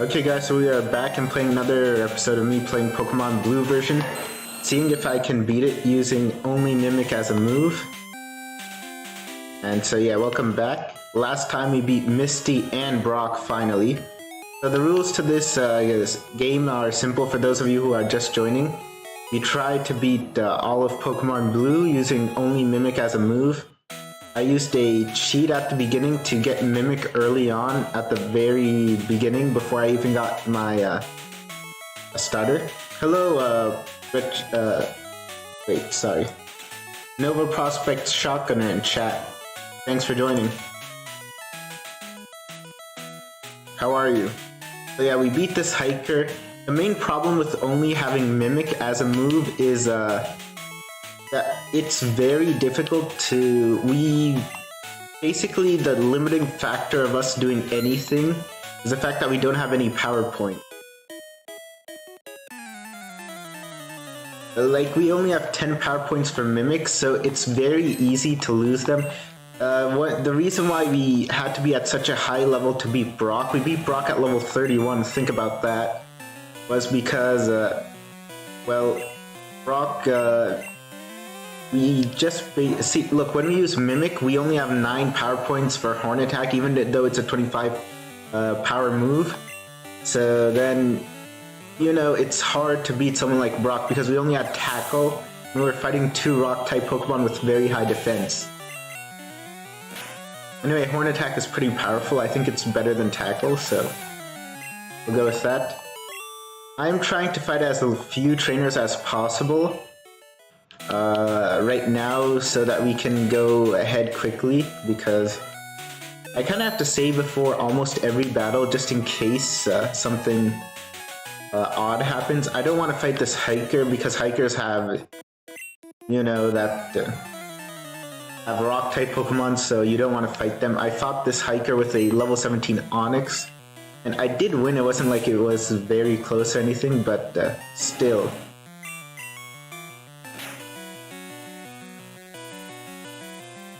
Okay guys, so we are back and playing another episode of me playing Pokemon Blue version, seeing if I can beat it using only Mimic as a move. And so yeah, welcome back. Last time we beat Misty and Brock finally. So the rules to this game are simple for those of you who are just joining. We tried to beat all of Pokemon Blue using only Mimic as a move. I used a cheat at the beginning to get Mimic early on at the very beginning before I even got my starter. Hello, wait, sorry. Nova Prospect Shotgunner in chat. Thanks for joining. How are you? So yeah, we beat this hiker. The main problem with only having Mimic as a move is that it's very difficult to... Basically, the limiting factor of us doing anything is the fact that we don't have any power point. Like, we only have 10 power points for Mimic, so it's very easy to lose them. The reason why we had to be at such a high level to beat Brock, we beat Brock at level 31, think about that, was because, well, Brock, we just see, look, when we use Mimic, we only have 9 power points for Horn Attack, even though it's a 25 power move. So then, you know, it's hard to beat someone like Brock because we only had Tackle, and we're fighting 2 Rock-type Pokemon with very high defense. Anyway, Horn Attack is pretty powerful. I think it's better than Tackle, so we'll go with that. I'm trying to fight as few trainers as possible right now so that we can go ahead quickly, because I kind of have to save before almost every battle just in case something odd happens. I don't want to fight this hiker because hikers have, you know, that have rock type Pokemon, so you don't want to fight them. I fought this hiker with a level 17 Onix, and I did win. It wasn't like it was very close or anything, but still.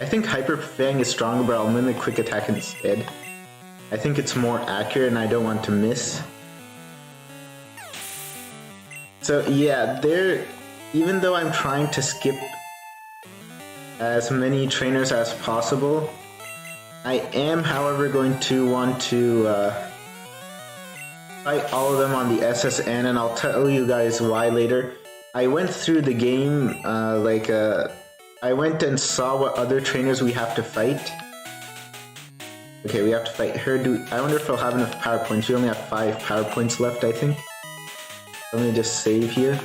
I think Hyper Fang is stronger, but I'll Mimic Quick Attack instead. I think it's more accurate and I don't want to miss. So yeah, even though I'm trying to skip as many trainers as possible, I am, however, going to want to fight all of them on the SSN, and I'll tell you guys why later. I went through the game, I went and saw what other trainers we have to fight. Okay, we have to fight her. I wonder if I'll have enough power points. We only have 5 power points left, I think. Let me just save here.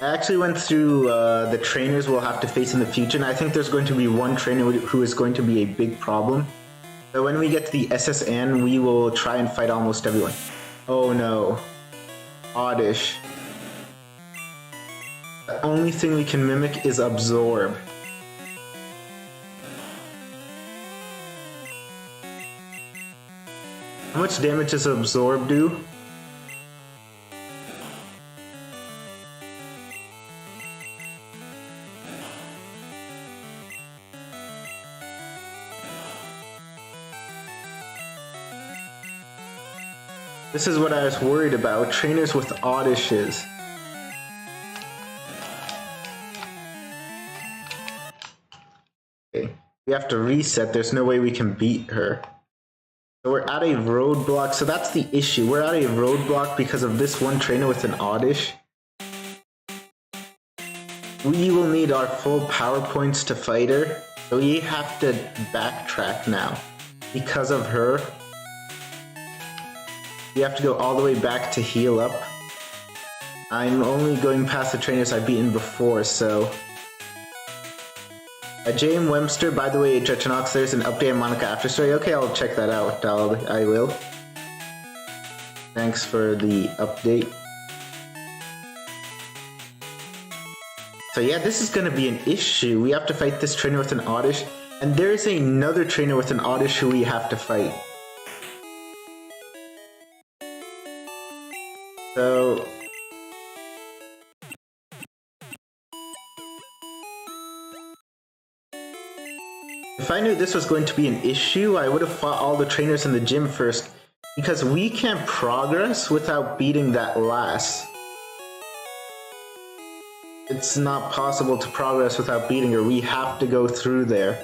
I actually went through the trainers we'll have to face in the future, and I think there's going to be one trainer who is going to be a big problem. So when we get to the SSN, we will try and fight almost everyone. Oh no. Oddish. The only thing we can Mimic is Absorb. How much damage does Absorb do? This is what I was worried about, trainers with Oddishes. Okay, we have to reset, there's no way we can beat her. So we're at a roadblock, so that's the issue. We're at a roadblock because of this one trainer with an Oddish. We will need our full power points to fight her, so we have to backtrack now. Because of her, we have to go all the way back to heal up. I'm only going past the trainers I've beaten before, so... J.M. Webster, by the way, Drechenaux, there's an update on Monica After Story. Okay, I'll check that out. I will. Thanks for the update. So yeah, this is gonna be an issue. We have to fight this trainer with an Oddish, and there's another trainer with an Oddish who we have to fight. So... If I knew this was going to be an issue, I would have fought all the trainers in the gym first, because we can't progress without beating that last. It's not possible to progress without beating her. We have to go through there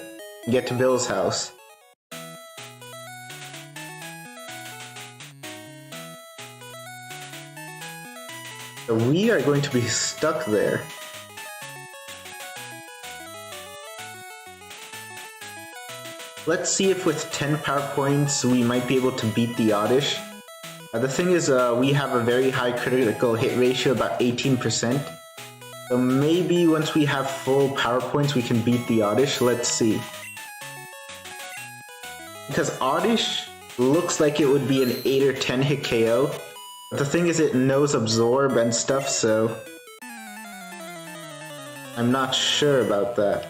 and get to Bill's house. So we are going to be stuck there. Let's see if with 10 power points we might be able to beat the Oddish. The thing is, we have a very high critical hit ratio, about 18%. So maybe once we have full power points we can beat the Oddish. Let's see. Because Oddish looks like it would be an 8 or 10 hit KO. But the thing is, it knows Absorb and stuff, so I'm not sure about that.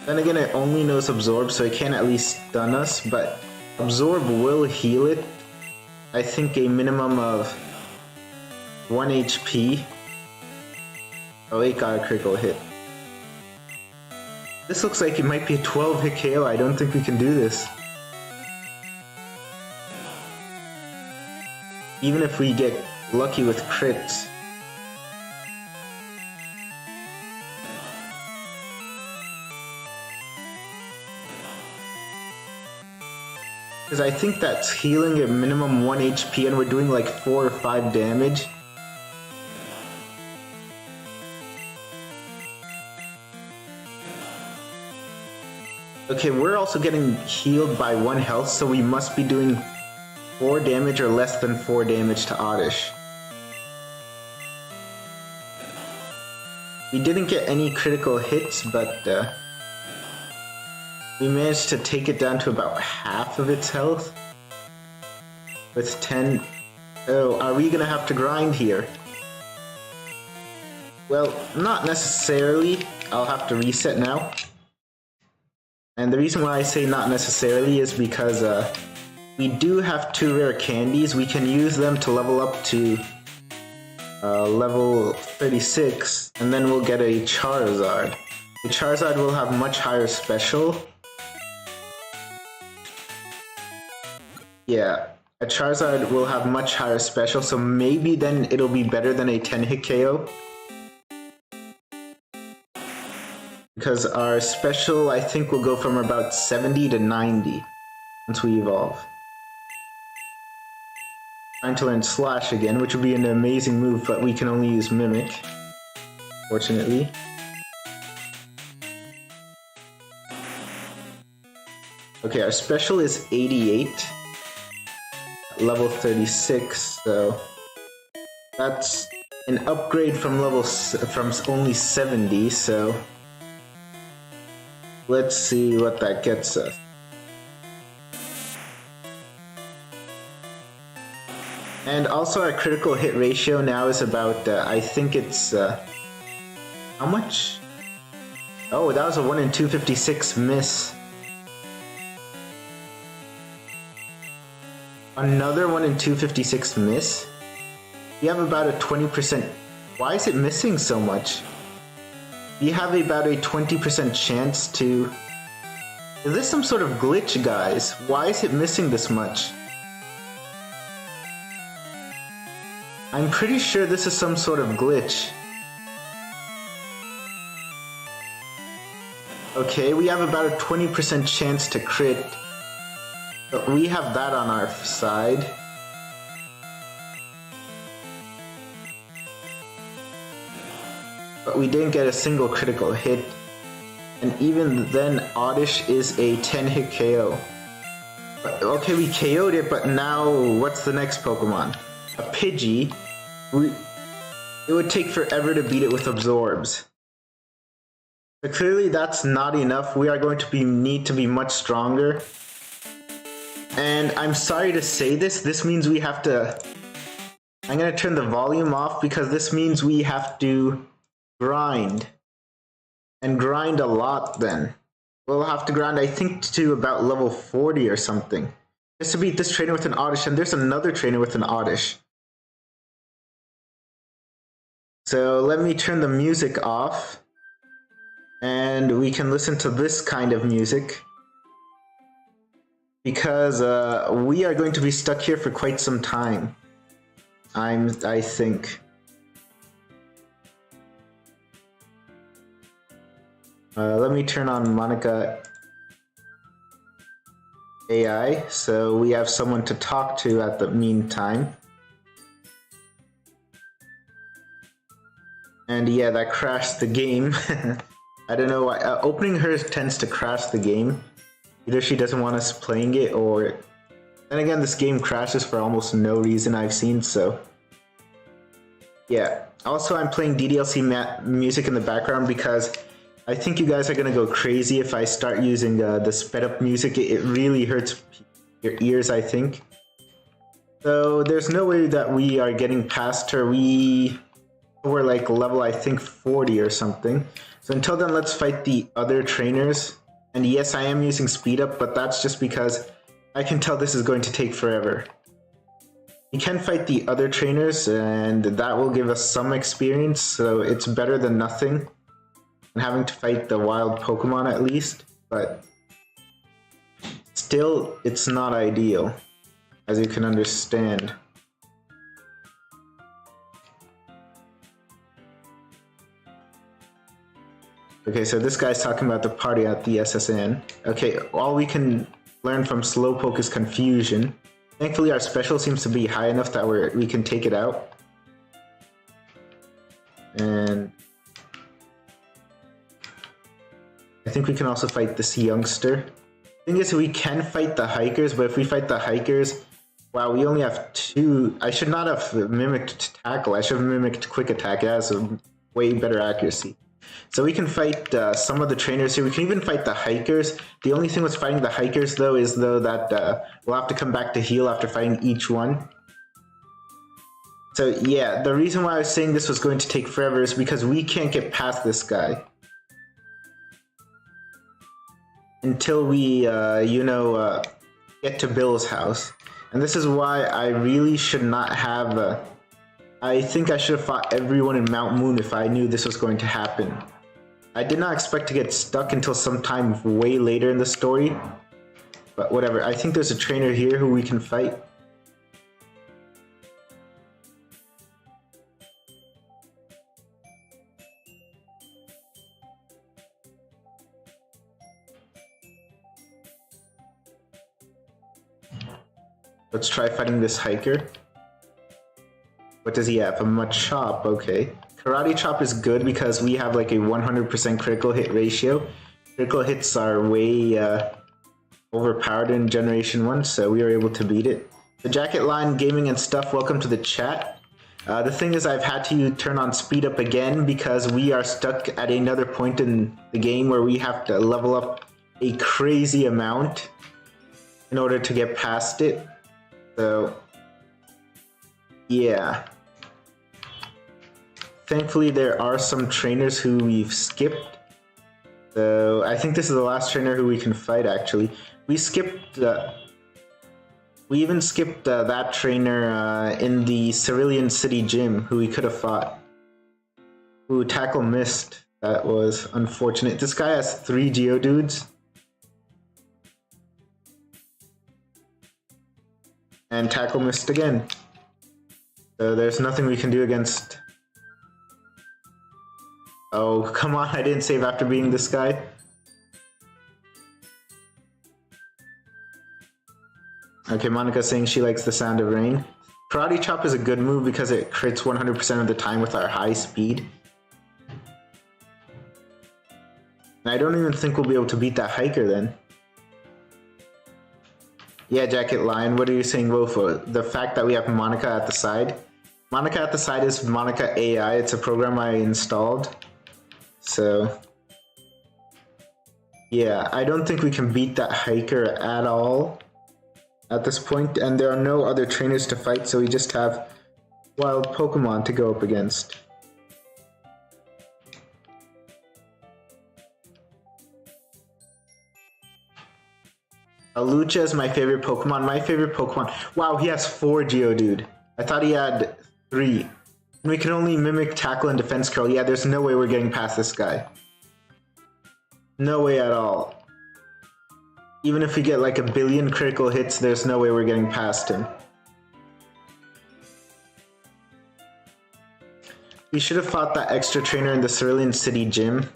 Then again, it only knows Absorb, so it can at least stun us, but Absorb will heal it. I think a minimum of 1 HP. Oh, it got a critical hit. This looks like it might be a 12 hit KO. I don't think we can do this. Even if we get lucky with crits. Because I think that's healing at minimum 1 HP and we're doing like 4 or 5 damage. Okay, we're also getting healed by 1 health, so we must be doing 4 damage or less than 4 damage to Oddish. We didn't get any critical hits, but we managed to take it down to about half of its health. With 10... Oh, are we gonna have to grind here? Well, not necessarily. I'll have to reset now. And the reason why I say not necessarily is because we do have 2 rare candies. We can use them to level up to level 36, and then we'll get a Charizard. The Charizard will have much higher special. Yeah, a Charizard will have much higher special, so maybe then it'll be better than a 10 hit KO. Because our special, I think, will go from about 70 to 90 once we evolve. Trying to learn Slash again, which would be an amazing move, but we can only use Mimic, fortunately. Okay, our special is 88. Level 36, so that's an upgrade from from only 70, so let's see what that gets us. And also our critical hit ratio now is about, I think it's, how much? Oh, that was a 1 in 256 miss. Another 1 in 256 miss? We have about a 20%... Why is it missing so much? We have about a 20% chance to... Is this some sort of glitch, guys? Why is it missing this much? I'm pretty sure this is some sort of glitch. Okay, we have about a 20% chance to crit. But we have that on our side. But we didn't get a single critical hit. And even then, Oddish is a 10 hit KO. But, okay, we KO'd it, but now what's the next Pokemon? A Pidgey. It would take forever to beat it with Absorbs. But clearly that's not enough. We are going to need to be much stronger. And I'm sorry to say this, this means we have to... I'm gonna turn the volume off because this means we have to grind. And grind a lot then. we'll have to grind, I think, to about level 40 or something. Just to beat this trainer with an Oddish, and there's another trainer with an Oddish. So let me turn the music off, and we can listen to this kind of music. Because we are going to be stuck here for quite some time. I think. Let me turn on Monica AI, so we have someone to talk to at the meantime. And yeah, that crashed the game. I don't know why. Opening hers tends to crash the game. Either she doesn't want us playing it, or... Then again, this game crashes for almost no reason I've seen, so... Yeah. Also, I'm playing DDLC music in the background because I think you guys are gonna go crazy if I start using the sped up music. It really hurts your ears, I think. So, there's no way that we are getting past her. We're like level, I think, 40 or something. So until then, let's fight the other trainers. And yes, I am using speed up, but that's just because I can tell this is going to take forever. We can fight the other trainers, and that will give us some experience, so it's better than nothing. And having to fight the wild Pokemon at least, but still, it's not ideal, as you can understand. Okay, so this guy's talking about the party at the SSN. Okay, all we can learn from Slowpoke is Confusion. Thankfully, our special seems to be high enough that we can take it out. And I think we can also fight this youngster. The thing is, we can fight the hikers, but if we fight the hikers, wow, we only have 2. I should not have mimicked Tackle. I should have mimicked Quick Attack. It has a way better accuracy. So we can fight some of the trainers here. We can even fight the hikers. The only thing with fighting the hikers, though, is that we'll have to come back to heal after fighting each one. So yeah, the reason why I was saying this was going to take forever is because we can't get past this guy until we, get to Bill's house. And this is why I really should not have... I think I should have fought everyone in Mount Moon if I knew this was going to happen. I did not expect to get stuck until sometime way later in the story. But whatever, I think there's a trainer here who we can fight. Let's try fighting this hiker. What does he have? A Machop, okay. Karate Chop is good because we have like a 100% critical hit ratio. Critical hits are way overpowered in Generation 1, so we were able to beat it. The Jacket Line Gaming and Stuff, welcome to the chat. The thing is, I've had to turn on speed up again because we are stuck at another point in the game where we have to level up a crazy amount in order to get past it. So, yeah. Thankfully, there are some trainers who we've skipped. So, I think this is the last trainer who we can fight, actually. We even skipped that trainer in the Cerulean City Gym, who we could have fought. Ooh, Tackle missed. That was unfortunate. This guy has 3 Geodudes. And Tackle missed again. So there's nothing we can do against... Oh, come on, I didn't save after beating this guy. Okay, Monica's saying she likes the sound of rain. Karate Chop is a good move because it crits 100% of the time with our high speed. And I don't even think we'll be able to beat that hiker then. Yeah, Jacket Lion, what are you saying, Wofo? The fact that we have Monica at the side? Monica at the side is Monica AI. It's a program I installed. So, yeah, I don't think we can beat that hiker at all at this point, and there are no other trainers to fight, so we just have wild Pokemon to go up against. Lucha is my favorite Pokemon. My favorite Pokemon. Wow, he has 4 Geodude. I thought he had 3. And we can only mimic, tackle, and defense curl. Yeah, there's no way we're getting past this guy. No way at all. Even if we get like a billion critical hits, there's no way we're getting past him. We should have fought that extra trainer in the Cerulean City gym.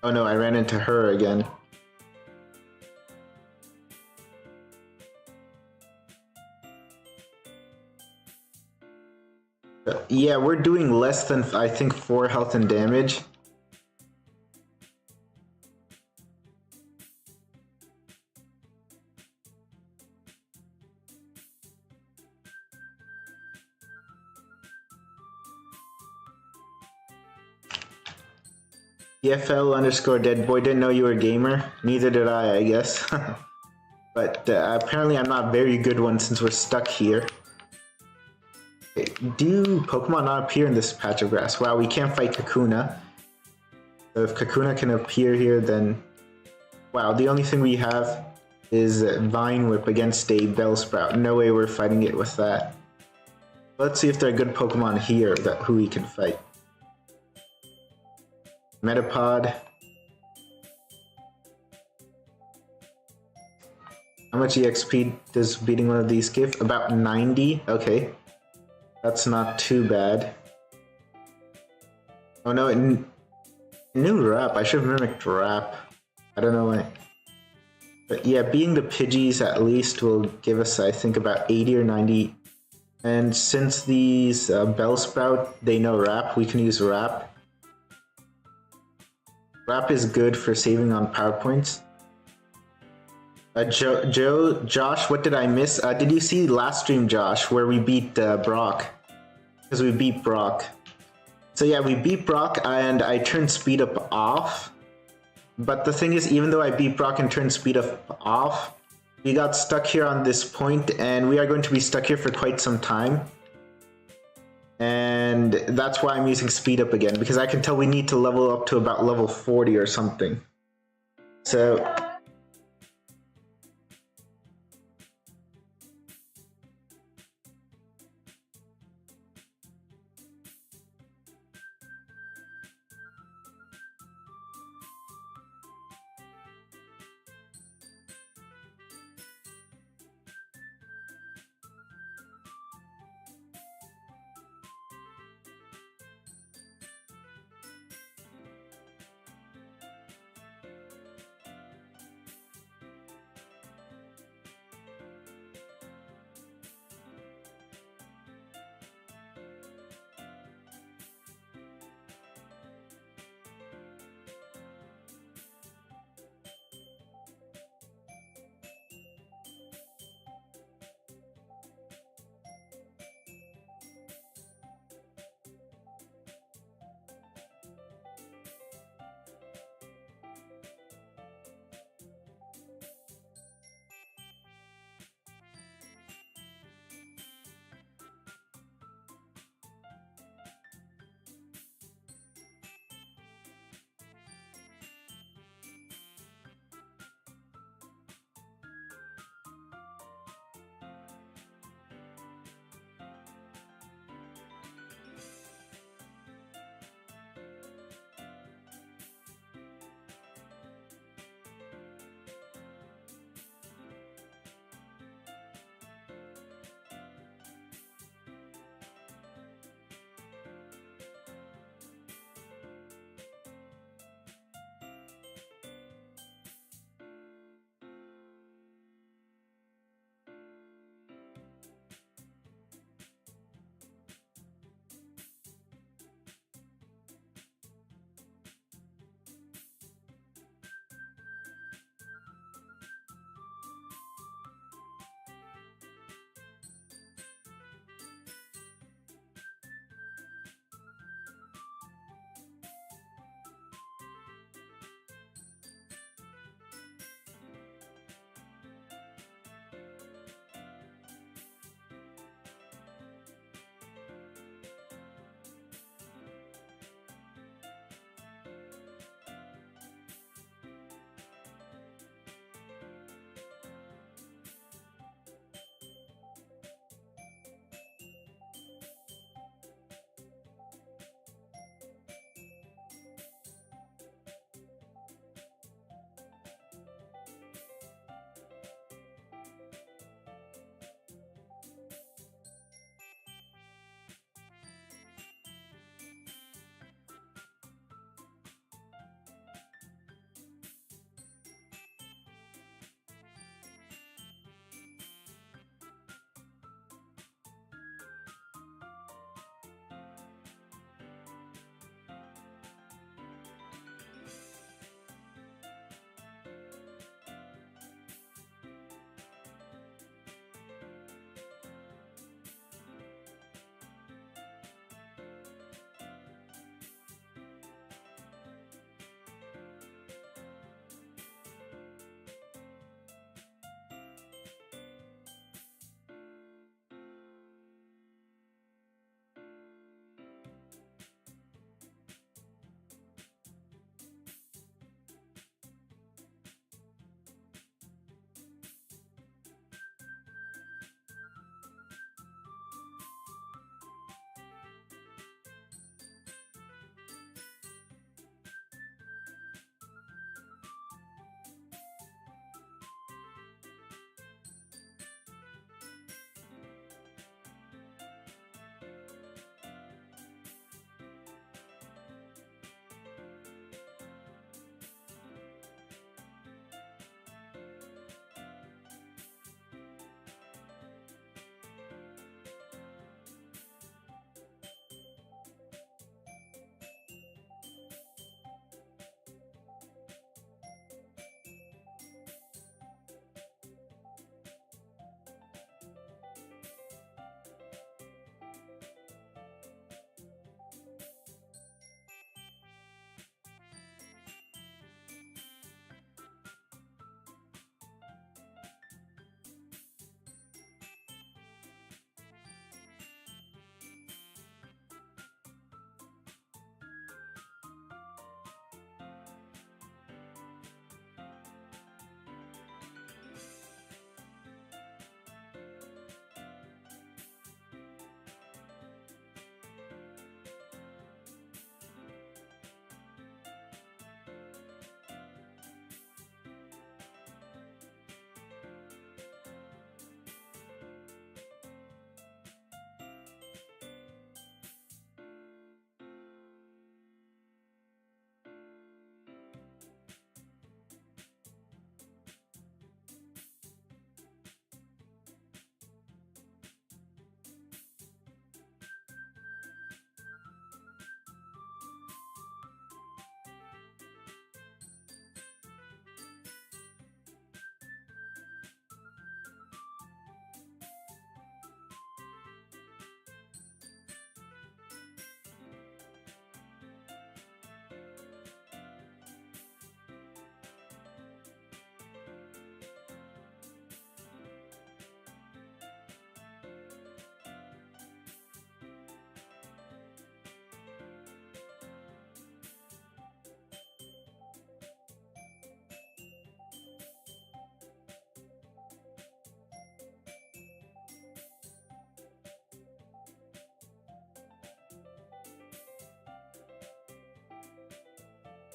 Oh no, I ran into her again. Yeah, we're doing less than, I think, 4 health and damage. EFL_deadboy, didn't know you were a gamer. Neither did I guess. But apparently I'm not a very good one since we're stuck here. Do Pokemon not appear in this patch of grass? Wow, we can't fight Kakuna. So if Kakuna can appear here, then... Wow, the only thing we have is Vine Whip against a Bellsprout. No way we're fighting it with that. Let's see if there are good Pokemon here who we can fight. Metapod. How much EXP does beating one of these give? About 90? Okay. That's not too bad. Oh no, it knew Rap. I should have mimicked Rap. I don't know why. But yeah, beating the Pidgeys at least will give us, I think, about 80 or 90. And since these Bellsprout, they know Rap, we can use Rap. Rap is good for saving on power points. Josh, what did I miss? Did you see last stream, Josh, where we beat Brock? Because we beat Brock. So yeah, we beat Brock and I turned speed up off. But the thing is, even though I beat Brock and turned speed up off, we got stuck here on this point and we are going to be stuck here for quite some time. And that's why I'm using speed up again, because I can tell we need to level up to about level 40 or something. So...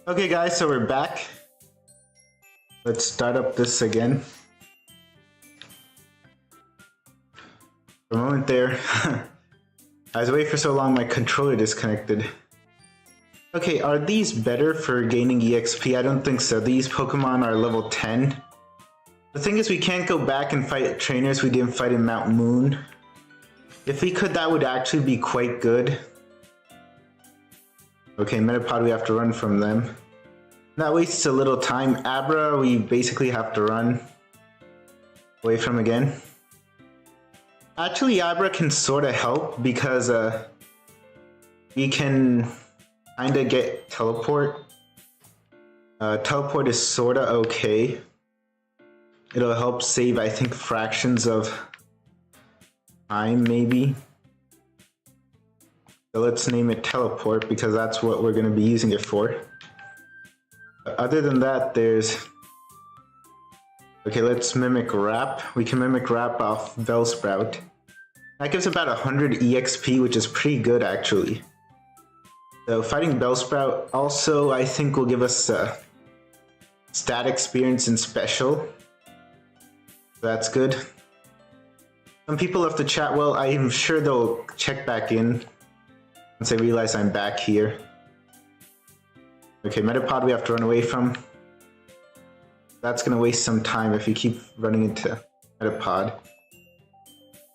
Okay guys, so we're back. Let's start up this again. For a moment there, I was away for so long my controller disconnected. Okay, are these better for gaining EXP? I don't think so. These Pokemon are level 10. The thing is we can't go back and fight trainers we didn't fight in Mount Moon. If we could, that would actually be quite good. Okay, Metapod, we have to run from them. That wastes a little time. Abra, we basically have to run away from again. Actually, Abra can sort of help because we can kind of get Teleport. Teleport is sort of okay. It'll help save, I think, fractions of time, maybe. So let's name it Teleport because that's what we're going to be using it for. Other than that, there's... Okay, let's mimic Wrap. We can mimic Wrap off Bellsprout. That gives about 100 EXP, which is pretty good, actually. So fighting Bellsprout also, I think, will give us stat experience in Special. That's good. Some people have to chat. Well, I'm sure they'll check back in once they realize I'm back here. Okay, Metapod we have to run away from. That's gonna waste some time if you keep running into Metapod.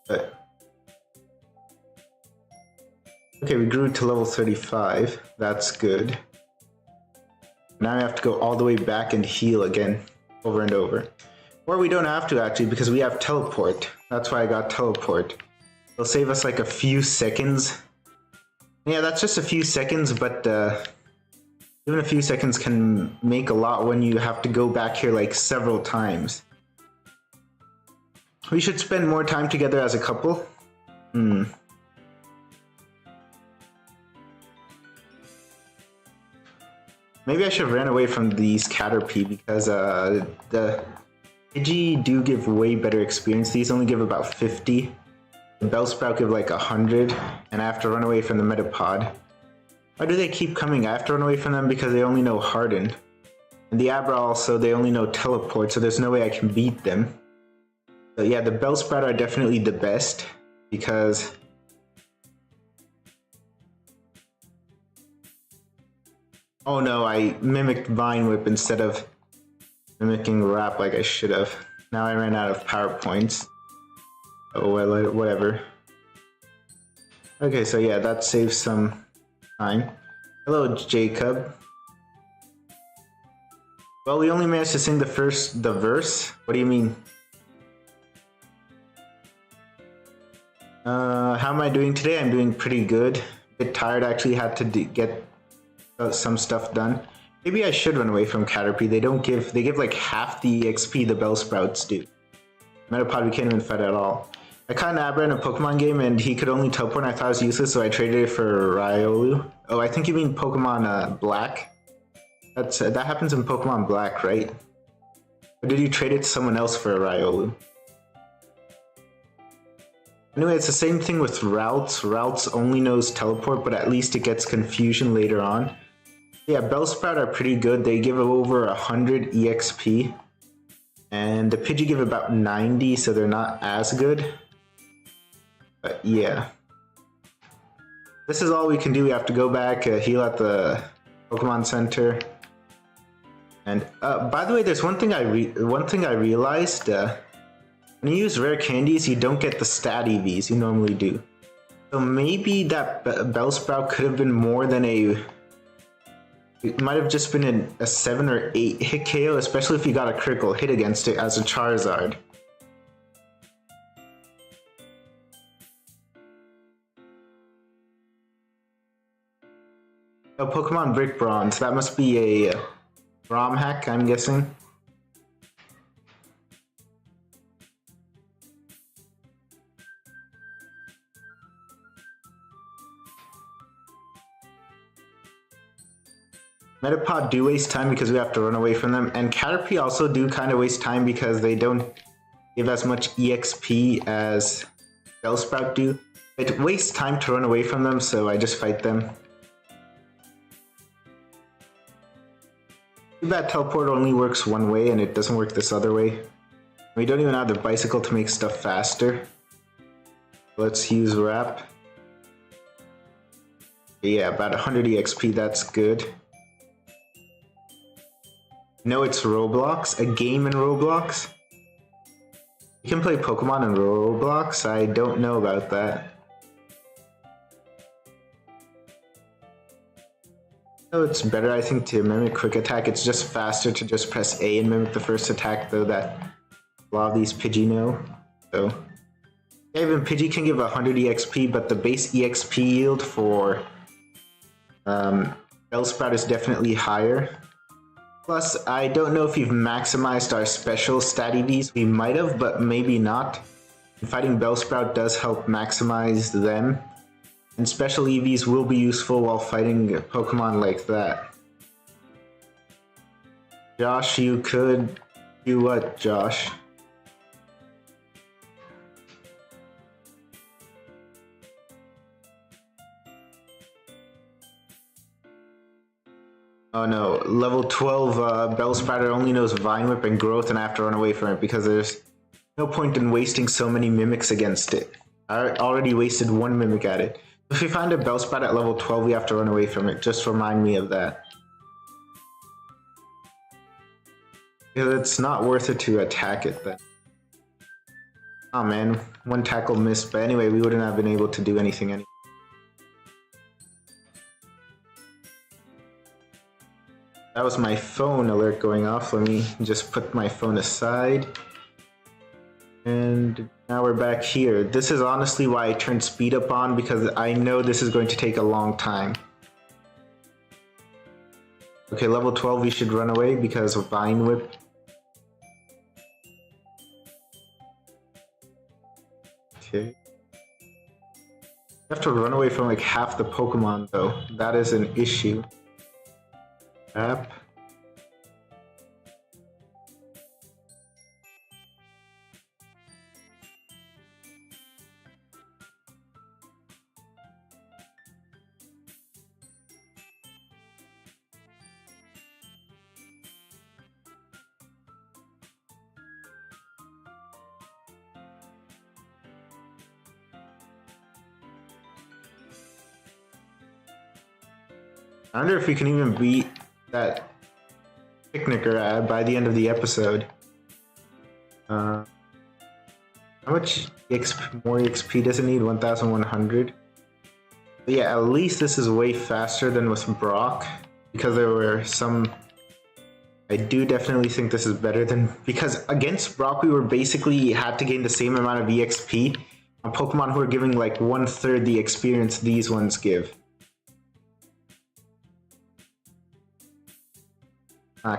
But okay, we grew to level 35. That's good. Now I have to go all the way back and heal again, over and over. Or we don't have to actually because we have Teleport. That's why I got Teleport. It'll save us like a few seconds. Yeah, that's just a few seconds, but even a few seconds can make a lot when you have to go back here like several times. We should spend more time together as a couple. Maybe I should have ran away from these Caterpie because the Pidgey do give way better experience. These only give about 50. The Bellsprout give like 100, and I have to run away from the Metapod. Why do they keep coming? I have to run away from them because they only know Harden. And the Abra also, they only know Teleport, so there's no way I can beat them. But yeah, the Bellsprout are definitely the best because... Oh no, I mimicked Vine Whip instead of mimicking Wrap like I should have. Now I ran out of power points. Oh well, whatever. Okay, so yeah, that saves some time. Hello, Jacob. Well, we only managed to sing the verse. What do you mean? How am I doing today? I'm doing pretty good. A bit tired, I actually had to get some stuff done. Maybe I should run away from Caterpie. They give like half the XP the Bellsprouts do. Metapod we can't even fight at all. I caught an Abra in a Pokemon game and he could only teleport and I thought it was useless, so I traded it for Riolu. Oh, I think you mean Pokemon Black? That happens in Pokemon Black, right? Or did you trade it to someone else for a Riolu? Anyway, it's the same thing with Routes. Routes only knows Teleport, but at least it gets Confusion later on. Yeah, Bellsprout are pretty good. They give over 100 EXP. And the Pidgey give about 90, so they're not as good. But yeah. This is all we can do. We have to go back, heal at the Pokemon Center. And by the way, there's one thing I realized. When you use rare candies, you don't get the stat EVs you normally do. So maybe that Bellsprout could have been more than a... It might have just been a 7 or 8 hit KO, especially if you got a critical hit against it as a Charizard. Oh, Pokemon Brick Bronze. That must be a ROM hack, I'm guessing. Metapod do waste time because we have to run away from them, and Caterpie also do kind of waste time because they don't give as much EXP as Bellsprout do. It wastes time to run away from them, so I just fight them. Too bad teleport only works one way and it doesn't work this other way. We don't even have the bicycle to make stuff faster. Let's use wrap. Yeah, about 100 EXP, that's good. No, it's Roblox, a game in Roblox. You can play Pokemon in Roblox? I don't know about that. Oh, it's better, I think, to mimic quick attack. It's just faster to just press A and mimic the first attack, though, that a lot of these Pidgey know. So, yeah, even Pidgey can give 100 EXP, but the base EXP yield for Bellsprout is definitely higher. Plus, I don't know if we've maximized our special stat EVs. We might have, but maybe not. Fighting Bellsprout does help maximize them. And special EVs will be useful while fighting Pokemon like that. Josh, you could do what, Josh? Oh no, level 12 Bellsprout only knows Vine Whip and Growth, and I have to run away from it because there's no point in wasting so many mimics against it. I already wasted one mimic at it. If we find a Bellsprout at level 12, we have to run away from it. Just remind me of that. Because it's not worth it to attack it then. Oh man, one tackle missed, but anyway, we wouldn't have been able to do anything anyway. That was my phone alert going off. Let me just put my phone aside. And now we're back here. This is honestly why I turned speed up on, because I know this is going to take a long time. Okay, level 12 we should run away because of Vine Whip. Okay. You have to run away from like half the Pokemon though. That is an issue. App. I wonder if we can even beat that Picnicker ad by the end of the episode. How much more XP does it need? 1,100? But yeah, at least this is way faster than with Brock, because there were some... I do definitely think this is better than... Because against Brock we were basically had to gain the same amount of EXP on Pokemon who are giving like 1/3 the experience these ones give.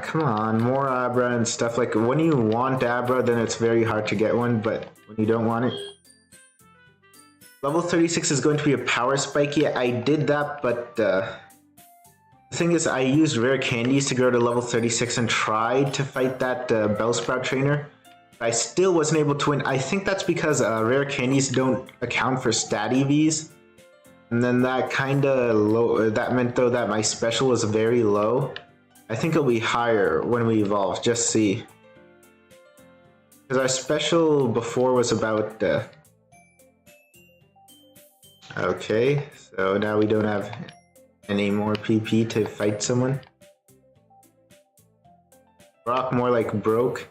Come on, more Abra and stuff. Like, when you want Abra, then it's very hard to get one, but when you don't want it... Level 36 is going to be a power spike. Yeah, I did that, but the thing is, I used rare candies to go to level 36 and tried to fight that Bellsprout trainer. But I still wasn't able to win. I think that's because rare candies don't account for stat EVs. And then that kinda low... That meant, though, that my special was very low. I think it'll be higher when we evolve, just see. Because our special before was about... Okay, so now we don't have any more PP to fight someone. Brock more like broke.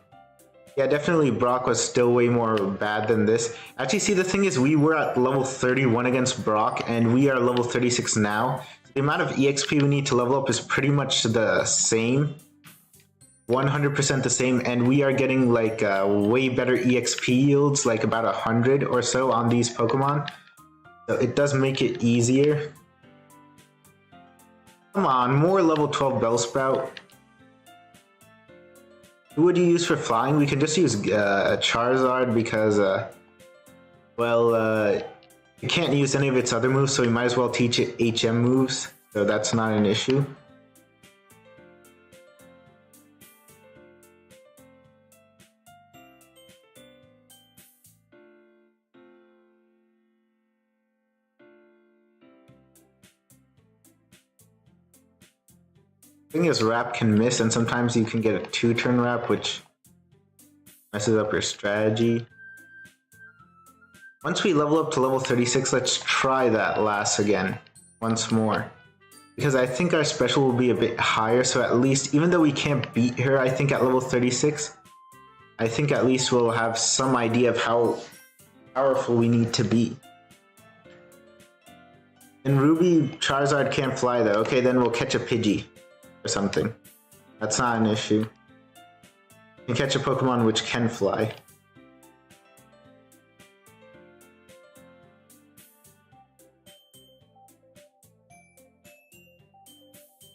Yeah, definitely Brock was still way more bad than this. Actually, see, the thing is, we were at level 31 against Brock, and we are level 36 now. The amount of EXP we need to level up is pretty much the same. 100% the same, and we are getting like way better EXP yields, like about 100 or so on these Pokemon. So it does make it easier. Come on, more level 12 Bellsprout. Who would you use for flying? We can just use Charizard because, it can't use any of its other moves, so we might as well teach it HM moves, so that's not an issue. thing is, wrap can miss, and sometimes you can get a 2-turn wrap, which messes up your strategy. Once we level up to level 36, let's try that last again, once more. Because I think our special will be a bit higher, so at least, even though we can't beat her, I think at level 36, I think at least we'll have some idea of how powerful we need to be. In Ruby, Charizard can't fly though. Okay, then we'll catch a Pidgey or something. That's not an issue. We can catch a Pokemon which can fly.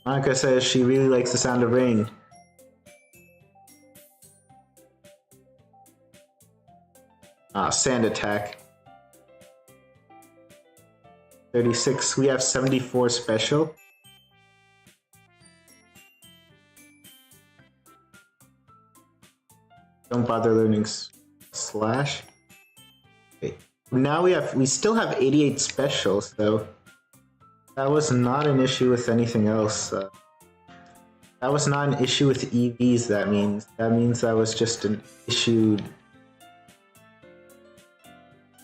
Monica says she really likes the sound of rain. Sand attack. 36. We have 74 special. Don't bother learning slash. Okay. Now we still have 88 specials though. That was not an issue with anything else. That was not an issue with EVs, that means. That means that was just an issue.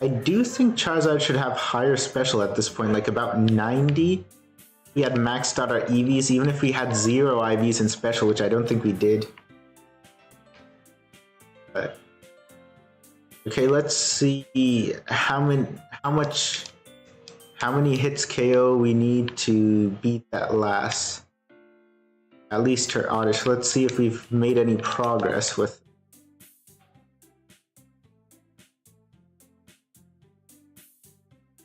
I do think Charizard should have higher special at this point, like about 90. We had maxed out our EVs, even if we had 0 IVs in special, which I don't think we did. But okay, let's see how many hits KO we need to beat that last. At least her Oddish. Let's see if we've made any progress with.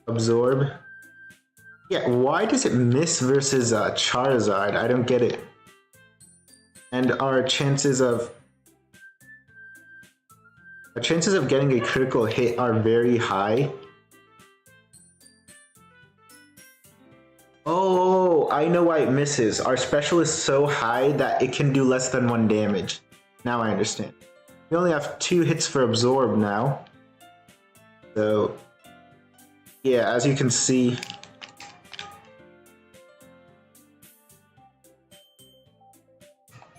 Absorb. Yeah, why does it miss versus Charizard? I don't get it. And our chances of getting a critical hit are very high. Oh, I know why it misses. Our special is so high that it can do less than 1 damage. Now I understand. We only have 2 hits for Absorb now. So yeah, as you can see,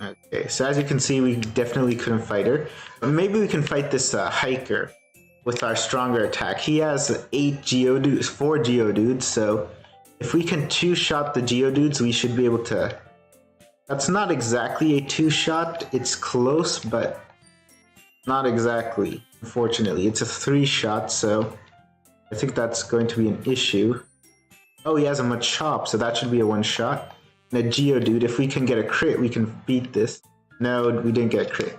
okay, so as you can see, we definitely couldn't fight her. But maybe we can fight this hiker with our stronger attack. He has 4 Geodudes, so if we can 2-shot the Geodudes, we should be able to. That's not exactly a 2-shot. It's close, but not exactly. Unfortunately, it's a 3-shot, so I think that's going to be an issue. Oh, he has a Machop, so that should be a 1-shot. And a Geodude, if we can get a crit, we can beat this. No, we didn't get a crit.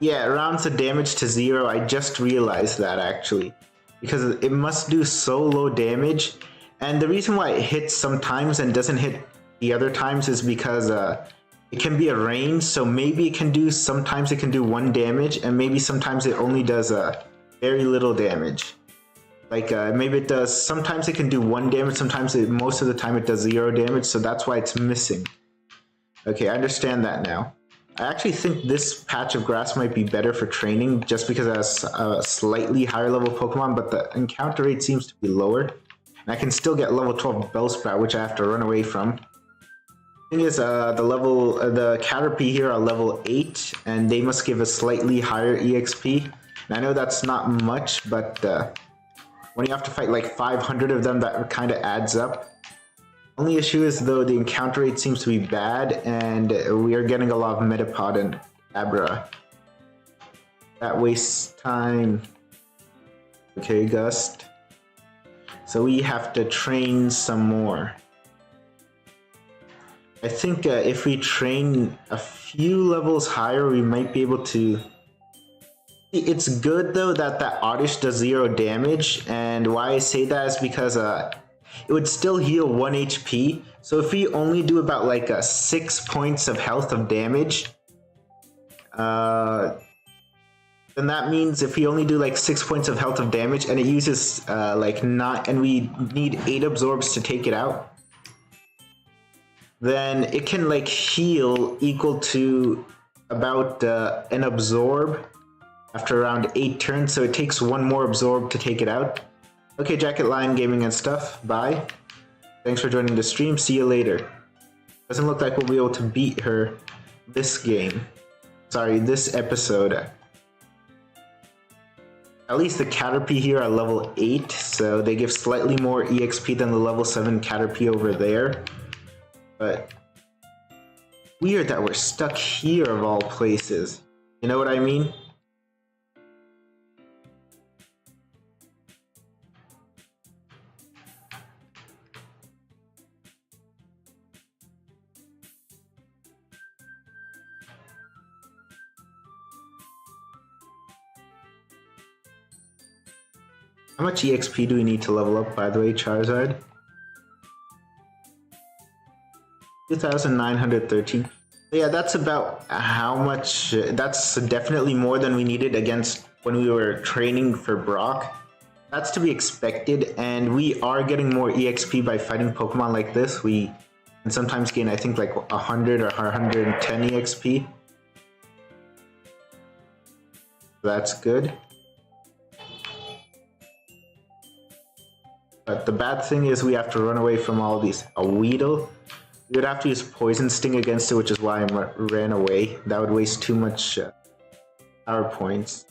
Yeah, it rounds the damage to 0. I just realized that, actually. Because it must do so low damage. And the reason why it hits sometimes and doesn't hit the other times is because it can be a range, so maybe it can do, sometimes it can do 1 damage, and maybe sometimes it only does very little damage. Like maybe it does, sometimes it can do 1 damage, sometimes most of the time it does 0 damage, so that's why it's missing. Okay, I understand that now. I actually think this patch of grass might be better for training, just because it has a slightly higher level Pokemon, but the encounter rate seems to be lower. And I can still get level 12 Bellsprout, which I have to run away from. Thing is, the Caterpie here are level 8, and they must give a slightly higher EXP. And I know that's not much, but when you have to fight like 500 of them, that kind of adds up. Only issue is though the encounter rate seems to be bad, and we are getting a lot of Metapod and Abra. That wastes time. Okay, Gust. So we have to train some more. I think if we train a few levels higher, we might be able to. It's good though that Oddish does 0 damage, and why I say that is because it would still heal 1 HP. So if we only do about like 6 points of health of damage, then that means if we only do like 6 points of health of damage and it uses and we need 8 absorbs to take it out, then it can like heal equal to about an absorb after around 8 turns, so it takes 1 more absorb to take it out. Okay, Jacket Lion Gaming and stuff, bye. Thanks for joining the stream. See you later. Doesn't look like we'll be able to beat her this game. Sorry, this episode. At least the Caterpie here are level 8, so they give slightly more EXP than the level 7 Caterpie over there. But weird that we're stuck here of all places. You know what I mean? How much EXP do we need to level up, by the way, Charizard? 2,913. Yeah, that's about how much. That's definitely more than we needed against when we were training for Brock. That's to be expected, and we are getting more EXP by fighting Pokemon like this. We can sometimes gain, I think, like 100 or 110 EXP. That's good. But the bad thing is we have to run away from all these. A Weedle. We would have to use Poison Sting against it, which is why I ran away. That would waste too much power points.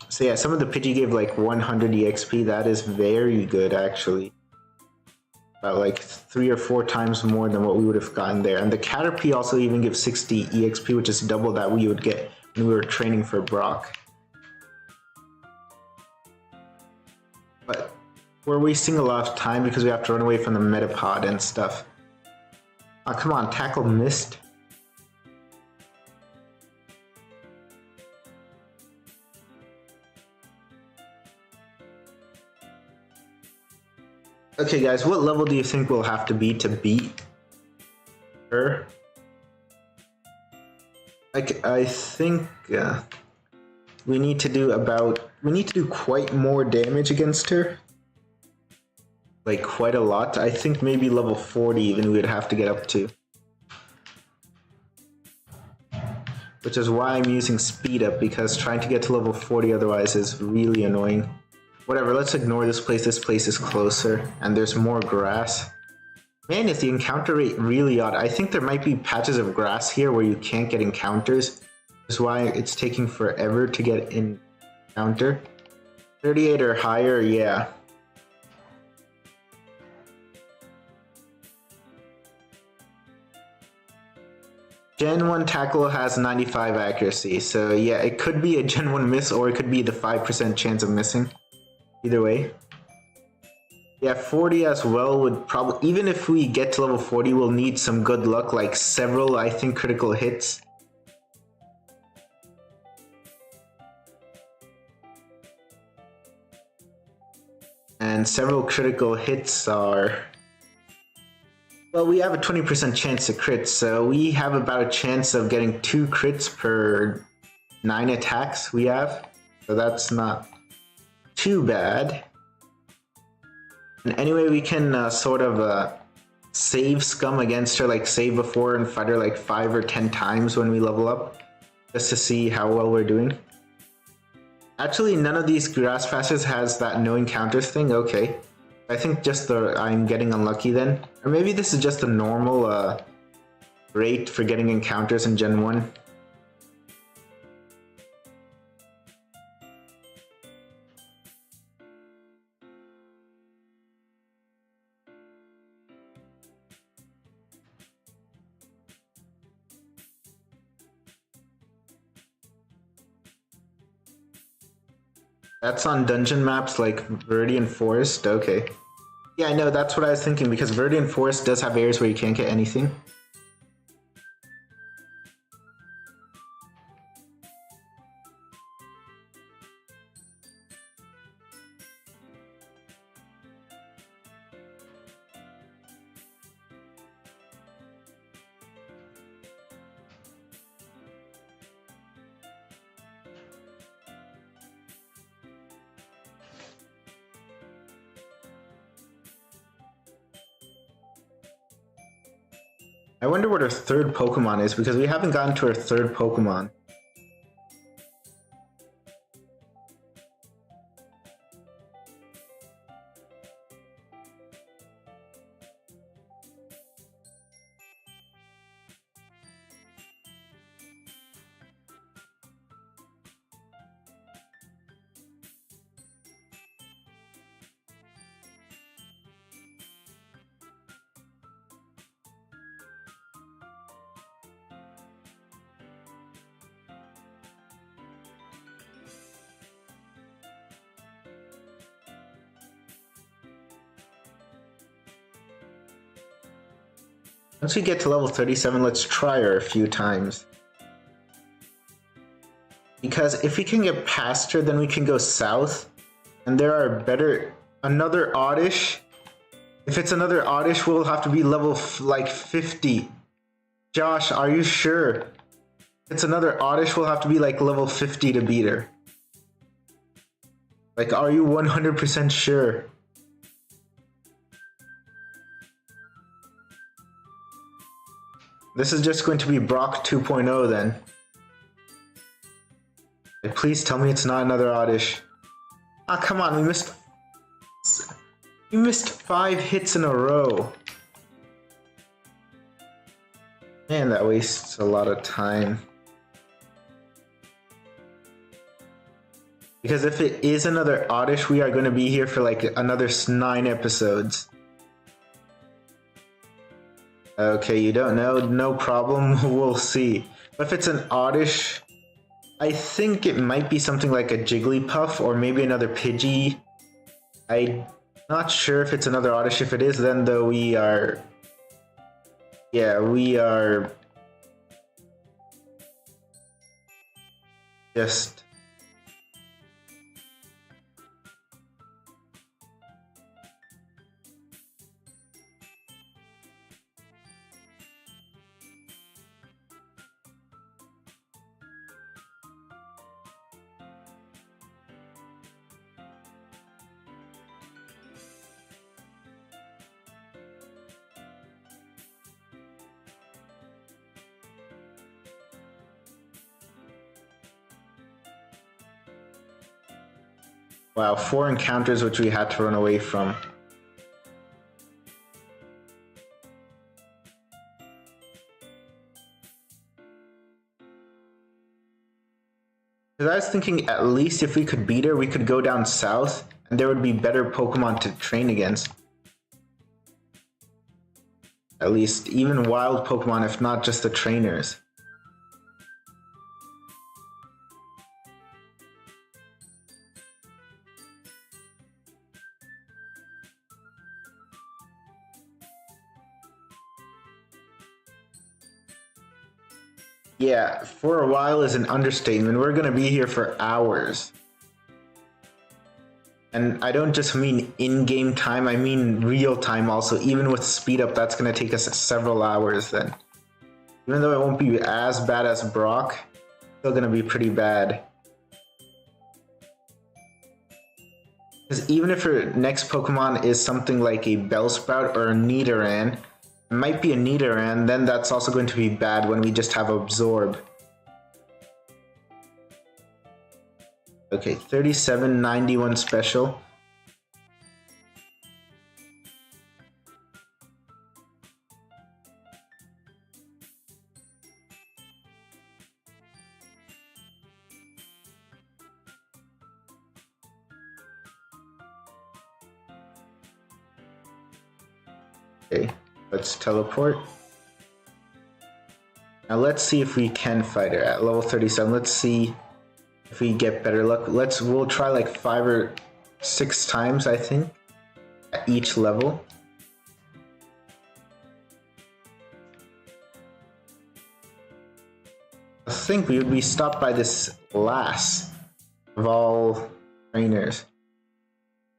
So yeah, some of the Pidgey gave like 100 EXP. That is very good, actually. About like 3 or 4 times more than what we would have gotten there. And the Caterpie also even gives 60 EXP, which is double that we would get when we were training for Brock. But we're wasting a lot of time because we have to run away from the Metapod and stuff. Oh, come on, tackle missed. Okay guys, what level do you think we'll have to be to beat her? Like, I think we need to do quite more damage against her. Like, quite a lot. I think maybe level 40 even we would have to get up to. Which is why I'm using speed up, because trying to get to level 40 otherwise is really annoying. Whatever, let's ignore this place. This place is closer, and there's more grass. Man, is the encounter rate really odd. I think there might be patches of grass here where you can't get encounters. That's why it's taking forever to get an encounter. 38 or higher, yeah. Gen 1 Tackle has 95 accuracy, so yeah, it could be a Gen 1 miss or it could be the 5% chance of missing. Either way. Yeah, 40 as well would probably, even if we get to level 40, we'll need some good luck, like several, I think, critical hits. And several critical hits are... Well, we have a 20% chance to crit, so we have about a chance of getting 2 crits per 9 attacks we have. So that's not too bad. And anyway, we can sort of save Scum against her, like save before and fight her like 5 or 10 times when we level up, just to see how well we're doing. Actually, none of these grass passes has that no encounters thing. Okay. I think just I'm getting unlucky then. Or maybe this is just a normal rate for getting encounters in Gen 1. That's on dungeon maps like Viridian Forest? Okay. Yeah, I know, that's what I was thinking, because Viridian Forest does have areas where you can't get anything. I wonder what her third Pokemon is, because we haven't gotten to her third Pokemon. Once we get to level 37, let's try her a few times. Because if we can get past her, then we can go south. And there are better... Another Oddish? If it's another Oddish, we'll have to be level like 50. Josh, are you sure? If it's another Oddish, we'll have to be like level 50 to beat her. Like, are you 100% sure? This is just going to be Brock 2.0 then. Please tell me it's not another Oddish. Ah, come on, we missed 5 hits in a row. Man, that wastes a lot of time. Because if it is another Oddish, we are going to be here for like another 9 episodes. Okay, you don't know? No problem, we'll see. But if it's an Oddish, I think it might be something like a Jigglypuff or maybe another Pidgey. I'm not sure if it's another Oddish. If it is, then though we are... Yeah, we are... just... Wow, 4 encounters which we had to run away from. Because I was thinking at least if we could beat her, we could go down south and there would be better Pokemon to train against. At least even wild Pokemon, if not just the trainers. Yeah, for a while is an understatement. We're gonna be here for hours. And I don't just mean in-game time, I mean real time also. Even with speed up, that's gonna take us several hours then. Even though it won't be as bad as Brock, it's still gonna be pretty bad. Because even if her next Pokemon is something like a Bellsprout or a Nidoran, it might be a Nidoran, then that's also going to be bad when we just have Absorb. Okay, 37, 91 special. Okay. Let's teleport. Now let's see if we can fight her at level 37. Let's see if we get better luck. We'll try like 5 or 6 times, I think, at each level. I think we would be stopped by this last of all trainers.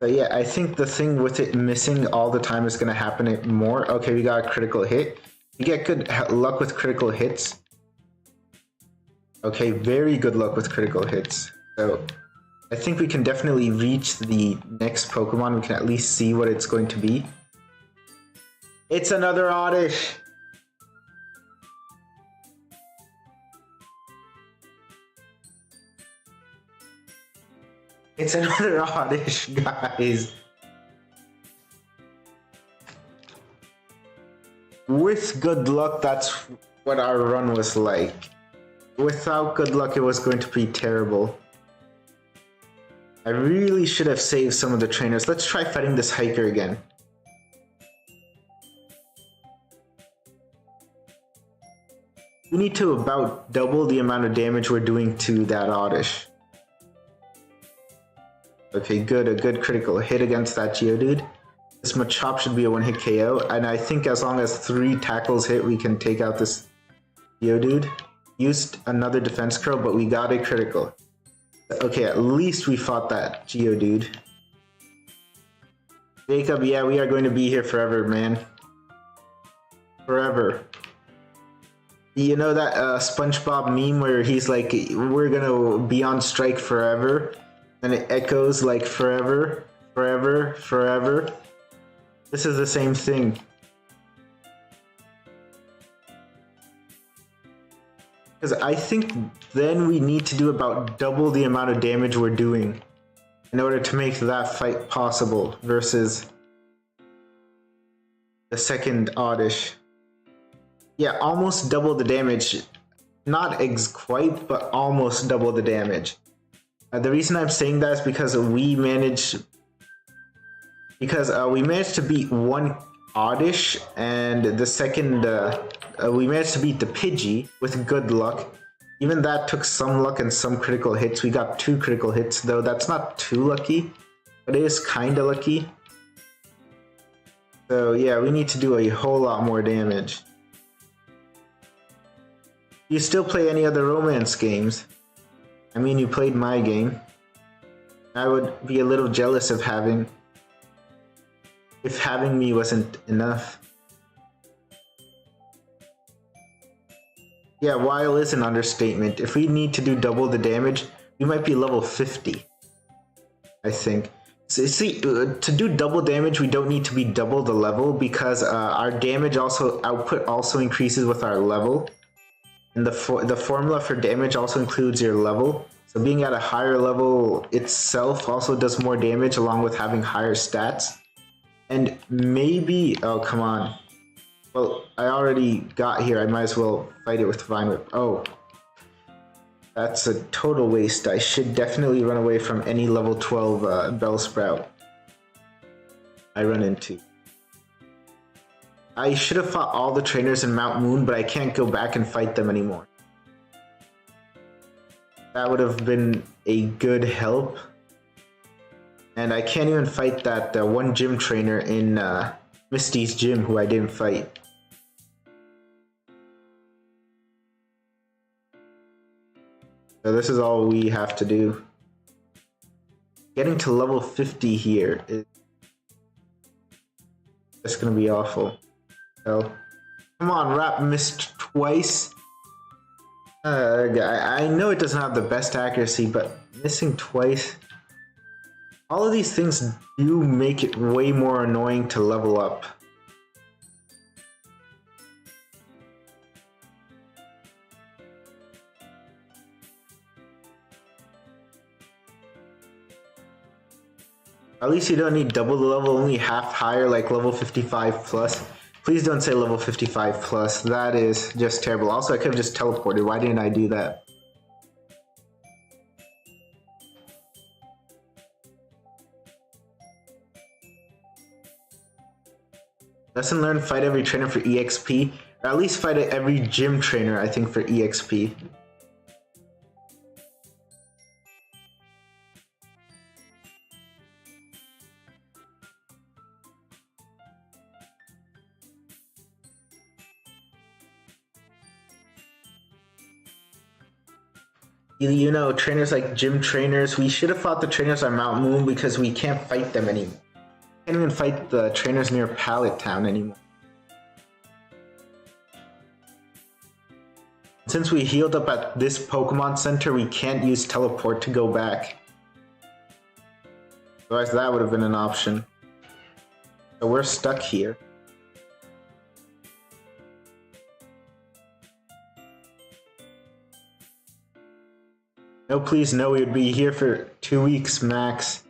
So yeah, I think the thing with it missing all the time is going to happen more. Okay, we got a critical hit. You get good luck with critical hits. Okay, very good luck with critical hits. So I think we can definitely reach the next Pokemon. We can at least see what it's going to be. It's another Oddish! It's another Oddish, guys. With good luck, that's what our run was like. Without good luck, it was going to be terrible. I really should have saved some of the trainers. Let's try fighting this hiker again. We need to about double the amount of damage we're doing to that Oddish. Okay, good. A good critical hit against that Geodude. This Machop should be a one-hit KO, and I think as long as 3 tackles hit, we can take out this Geodude. Used another defense curl, but we got a critical. Okay, at least we fought that Geodude. Jacob, yeah, we are going to be here forever, man. Forever. You know that SpongeBob meme where he's like, we're gonna be on strike forever? And it echoes like forever, forever, forever. This is the same thing. Because I think then we need to do about double the amount of damage we're doing in order to make that fight possible versus the second Oddish. Yeah, almost double the damage. Not quite, but almost double the damage. The reason I'm saying that is because we managed to beat one Oddish, and the second we managed to beat the Pidgey with good luck. Even that took some luck and some critical hits. We got 2 critical hits, though that's not too lucky, but it is kinda lucky. So yeah, we need to do a whole lot more damage. You still play any other romance games? I mean, you played my game. I would be a little jealous of if having me wasn't enough. Yeah, while is an understatement. If we need to do double the damage, we might be level 50. I think. So, see, to do double damage, we don't need to be double the level because our damage output also increases with our level. And the formula for damage also includes your level. So being at a higher level itself also does more damage along with having higher stats. And maybe, oh come on. Well, I already got here, I might as well fight it with Vine Whip. Oh. That's a total waste. I should definitely run away from any level 12 Bellsprout I run into. I should have fought all the trainers in Mount Moon, but I can't go back and fight them anymore. That would have been a good help. And I can't even fight that one gym trainer in Misty's gym who I didn't fight. So this is all we have to do. Getting to level 50 here is just gonna be awful. So, come on, Rap missed twice. I know it doesn't have the best accuracy, but missing twice. All of these things do make it way more annoying to level up. At least you don't need double the level, only half higher, like level 55 plus. Please don't say level 55 plus. That is just terrible. Also, I could have just teleported. Why didn't I do that? Lesson learned, fight every trainer for EXP. Or at least fight every gym trainer, I think, for EXP. You know, trainers like gym trainers, we should have fought the trainers on Mount Moon because we can't fight them anymore. We can't even fight the trainers near Pallet Town anymore. Since we healed up at this Pokemon Center, we can't use teleport to go back. Otherwise that would have been an option. So we're stuck here. No, please, no, we would be here for 2 weeks max.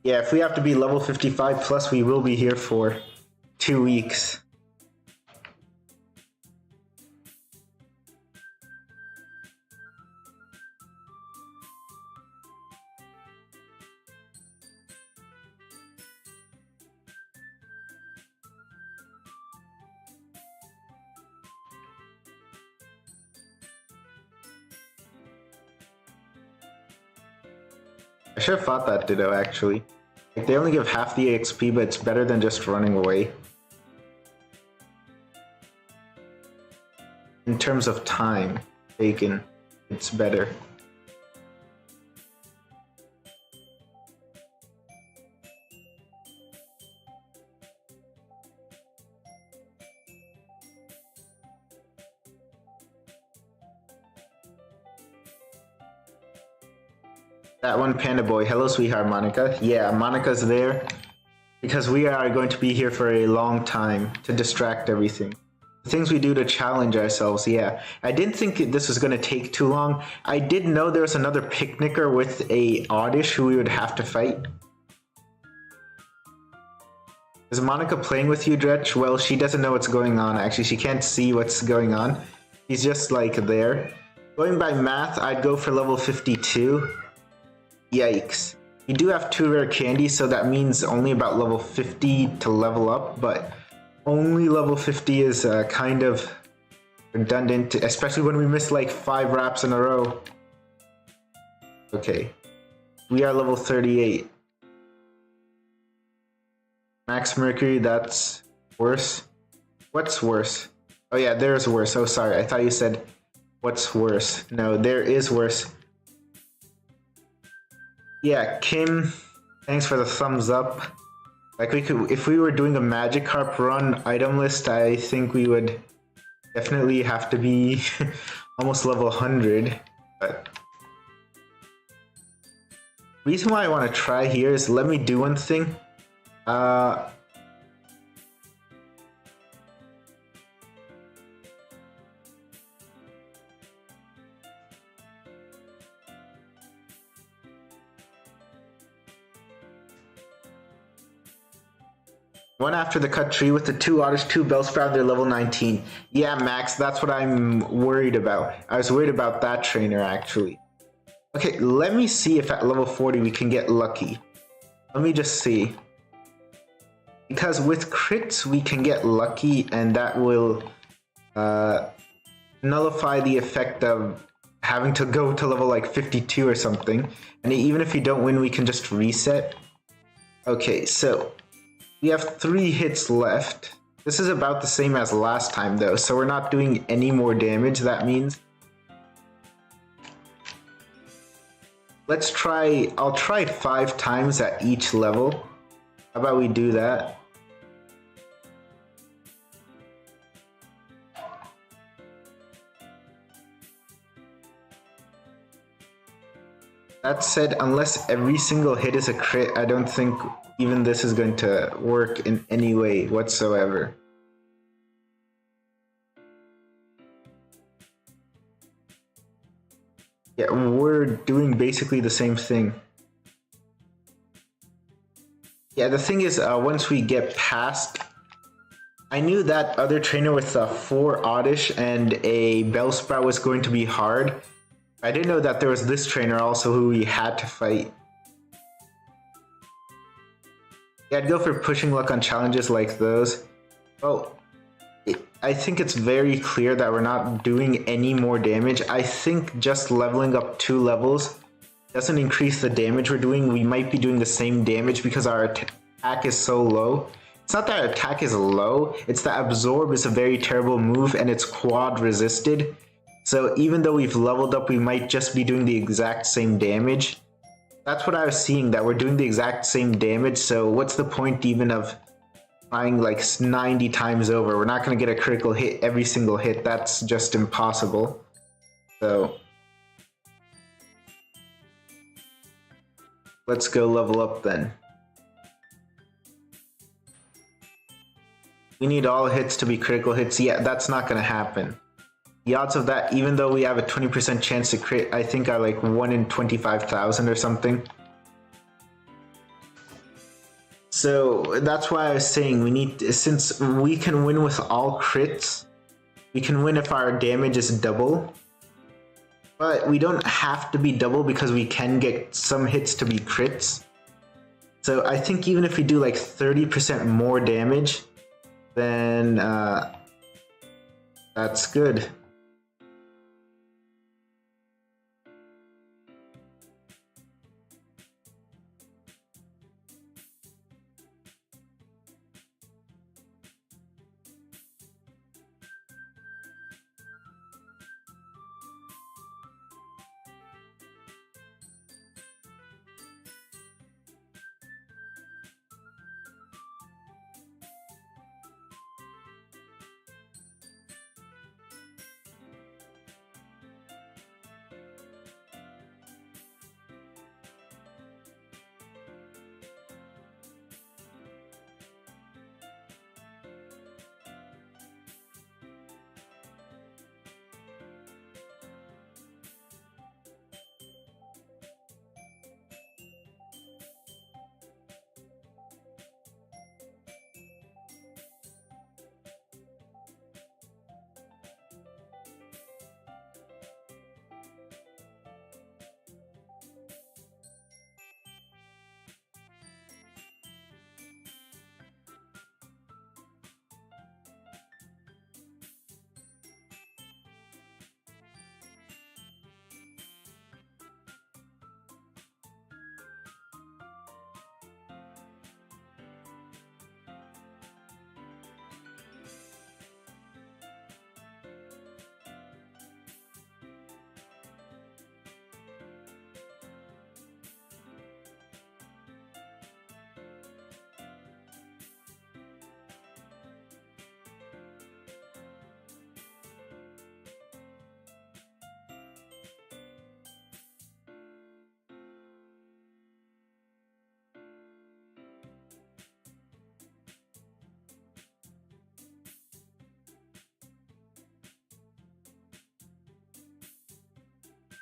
Yeah, if we have to be level 55 plus, we will be here for 2 weeks. I should have fought that Ditto, actually. Like, they only give half the XP, but it's better than just running away. In terms of time taken, it's better. That one, Panda Boy. Hello, sweetheart, Monica. Yeah, Monica's there because we are going to be here for a long time to distract everything. The things we do to challenge ourselves, yeah. I didn't think this was going to take too long. I did know there was another picnicker with a oddish who we would have to fight. Is Monica playing with you, Dretch? Well, she doesn't know what's going on, actually. She can't see what's going on. She's just, like, there. Going by math, I'd go for level 52. Yikes. You do have 2 rare candies, so that means only about level 50 to level up, but only level 50 is kind of redundant, especially when we miss like 5 wraps in a row. Okay. We are level 38. Max Mercury, that's worse. What's worse? Oh yeah, there's worse. Oh, sorry. I thought you said what's worse. No, there is worse. Yeah, Kim, thanks for the thumbs up. Like, we could, if we were doing a Magikarp run item list, I think we would definitely have to be almost level 100. But the reason why I want to try here is, let me do one thing. One after the cut tree with the 2 Oddish, 2 Bellsprout, they're level 19. Yeah, Max, that's what I'm worried about. I was worried about that trainer, actually. Okay, let me see if at level 40 we can get lucky. Let me just see. Because with crits, we can get lucky, and that will nullify the effect of having to go to level like 52 or something. And even if you don't win, we can just reset. Okay, so we have 3 hits left. This is about the same as last time though, so we're not doing any more damage, that means. Let's try, I'll try it 5 times at each level. How about we do that? That said, unless every single hit is a crit, I don't think even this is going to work in any way whatsoever. Yeah, we're doing basically the same thing. Yeah, the thing is, once we get past, I knew that other trainer with 4 Oddish and a Bellsprout was going to be hard. I didn't know that there was this trainer also who we had to fight. Yeah, I'd go for pushing luck on challenges like those. Well, I think it's very clear that we're not doing any more damage. I think just leveling up 2 levels doesn't increase the damage we're doing. We might be doing the same damage because our attack is so low. It's not that our attack is low, it's that Absorb is a very terrible move and it's quad resisted. So even though we've leveled up, we might just be doing the exact same damage. That's what I was seeing, that we're doing the exact same damage, so what's the point even of trying like 90 times over? We're not going to get a critical hit every single hit, that's just impossible. So let's go level up then. We need all hits to be critical hits. Yeah, that's not going to happen. The odds of that, even though we have a 20% chance to crit, I think are like 1 in 25,000 or something. So that's why I was saying we need, since we can win with all crits, we can win if our damage is double. But we don't have to be double because we can get some hits to be crits. So I think even if we do like 30% more damage, then that's good.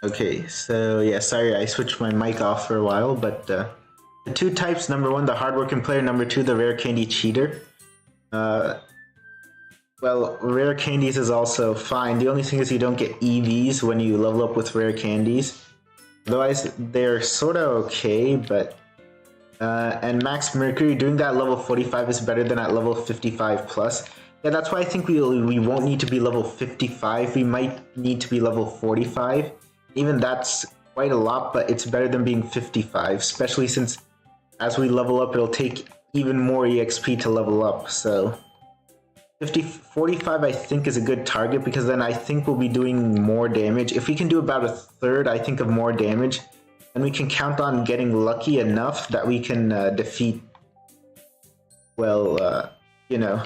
Okay, so yeah, sorry I switched my mic off for a while, but the two types, number one, the hardworking player, number two, the rare candy cheater. Well, rare candies is also fine. The only thing is you don't get EVs when you level up with rare candies. Otherwise, they're sort of okay, but... and Max Mercury, doing that level 45 is better than at level 55 plus. Yeah, that's why I think we won't need to be level 55. We might need to be level 45. Even that's quite a lot, but it's better than being 55, especially since as we level up, it'll take even more EXP to level up, so... 45 I think is a good target because then I think we'll be doing more damage. If we can do about a third, I think, of more damage, then we can count on getting lucky enough that we can defeat, well, you know,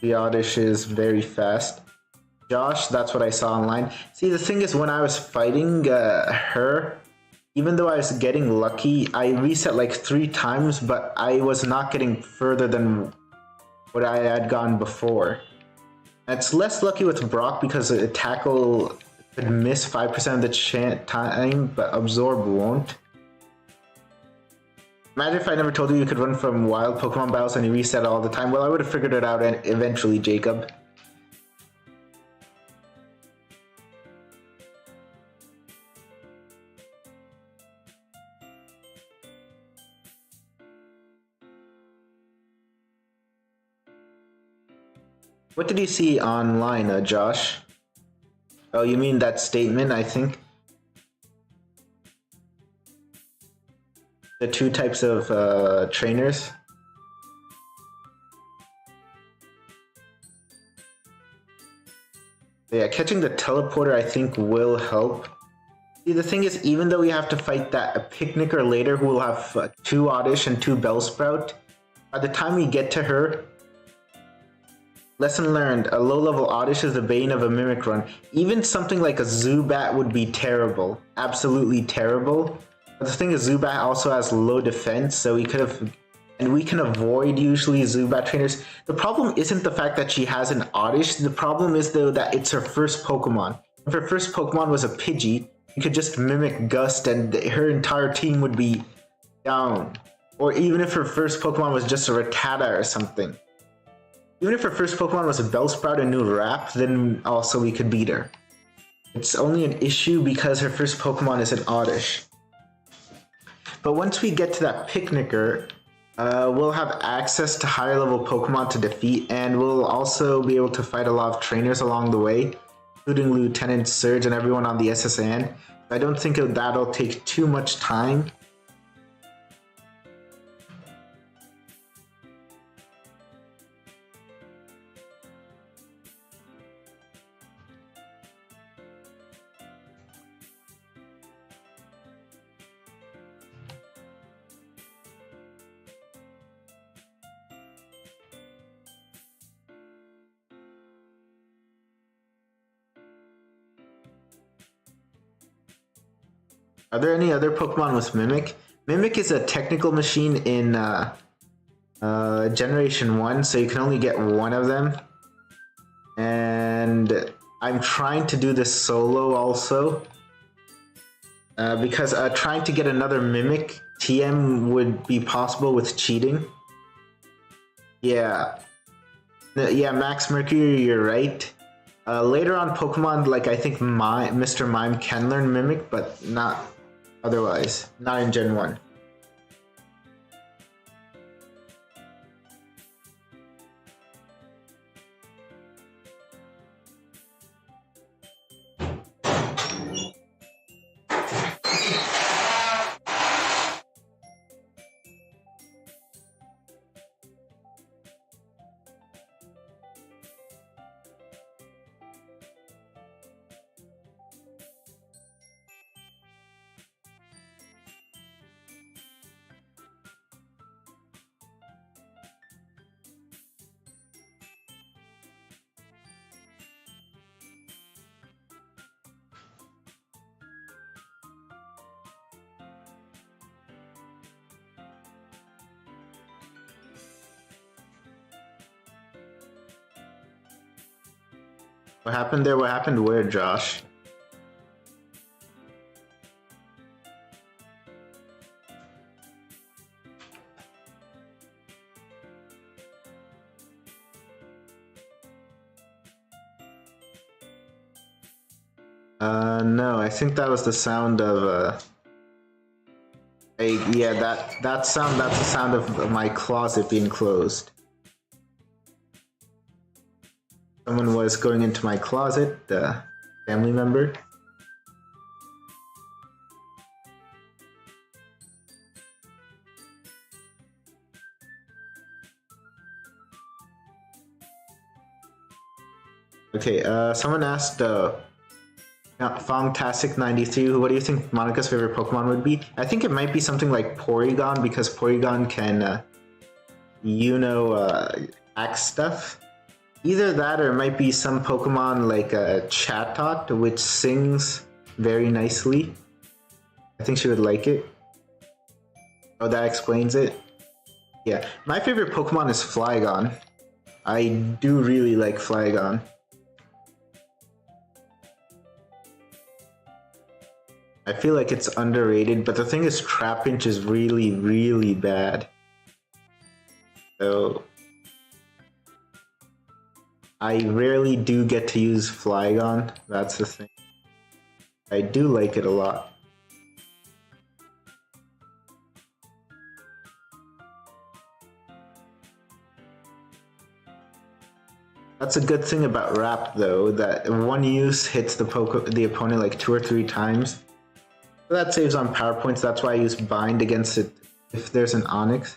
the Oddish is very fast. Josh, that's what I saw online. See, the thing is, when I was fighting her, even though I was getting lucky, I reset like 3 times, but I was not getting further than what I had gone before. It's less lucky with Brock because a tackle could miss 5% of the time, but absorb won't. Imagine if I never told you could run from wild Pokemon battles and you reset all the time. Well, I would have figured it out eventually, Jacob. What did you see online, Josh? Oh, you mean that statement, I think? The 2 types of trainers? Yeah, catching the teleporter I think will help. See, the thing is, even though we have to fight a Picnicker later who will have 2 Oddish and 2 Bellsprout, by the time we get to her, lesson learned, a low-level Oddish is the bane of a Mimic run. Even something like a Zubat would be terrible. Absolutely terrible. But the thing is, Zubat also has low defense, so we could have... And we can avoid, usually, Zubat trainers. The problem isn't the fact that she has an Oddish. The problem is, though, that it's her first Pokemon. If her first Pokemon was a Pidgey, you could just mimic Gust and her entire team would be down. Or even if her first Pokemon was just a Rattata or something. Even if her first Pokemon was a Bellsprout and new Rap, then also we could beat her. It's only an issue because her first Pokemon is an Oddish. But once we get to that Picnicker, we'll have access to higher level Pokemon to defeat, and we'll also be able to fight a lot of trainers along the way, including Lieutenant Surge and everyone on the SSN. I don't think that'll take too much time. Are there any other Pokemon with Mimic? Mimic is a technical machine in Generation 1, so you can only get 1 of them. And I'm trying to do this solo also. Because trying to get another Mimic TM would be possible with cheating. Yeah. Yeah, Max Mercury, you're right. Later on, Pokemon, like I think Mr. Mime can learn Mimic, but not otherwise. Not in Gen 1. What happened there? What happened where, Josh? No, I think that was the sound of, yeah, that's the sound of my closet being closed. Someone was going into my closet, family member. Okay, someone asked, Fongtastic93, what do you think Monica's favorite Pokemon would be? I think it might be something like Porygon, because Porygon can, hack stuff. Either that, or it might be some Pokemon like Chatot, which sings very nicely. I think she would like it. Oh, that explains it. Yeah, my favorite Pokemon is Flygon. I do really like Flygon. I feel like it's underrated, but the thing is, Trapinch is really, really bad. So I rarely do get to use Flygon, that's the thing. I do like it a lot. That's a good thing about Wrap, though, that one use hits the opponent like 2 or 3 times. So that saves on power points, that's why I use Bind against it if there's an Onix.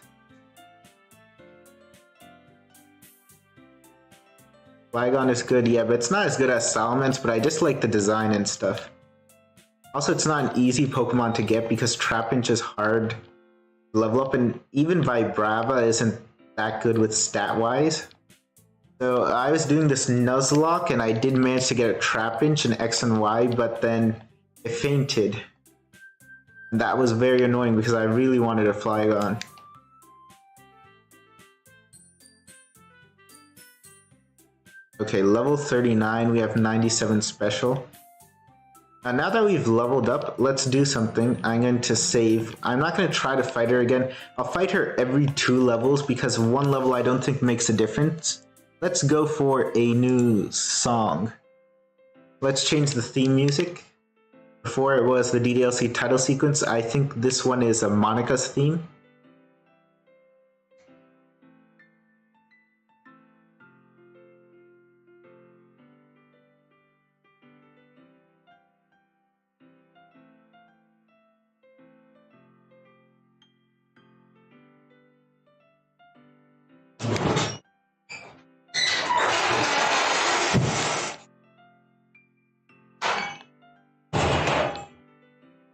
Flygon is good, yeah, but it's not as good as Salamence, but I just like the design and stuff. Also, it's not an easy Pokemon to get because Trapinch is hard to level up, and even Vibrava isn't that good with stat-wise. So I was doing this Nuzlocke, and I did manage to get a Trapinch in X and Y, but then it fainted. That was very annoying because I really wanted a Flygon. Okay, level 39, we have 97 special. Now that we've leveled up, let's do something. I'm going to save. I'm not going to try to fight her again. I'll fight her every 2 levels because 1 level I don't think makes a difference. Let's go for a new song. Let's change the theme music. Before it was the DDLC title sequence, I think this one is Monica's theme.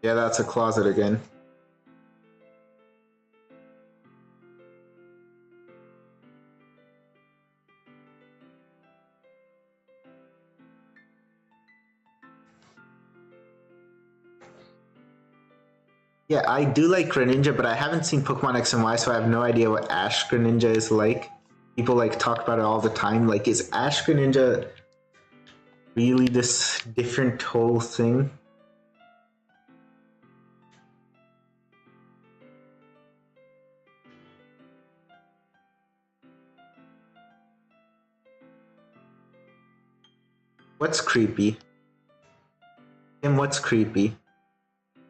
Yeah, that's a closet again. Yeah, I do like Greninja, but I haven't seen Pokemon X and Y, so I have no idea what Ash Greninja is like. People like talk about it all the time. Like, is Ash Greninja really this different whole thing? What's creepy? And what's creepy?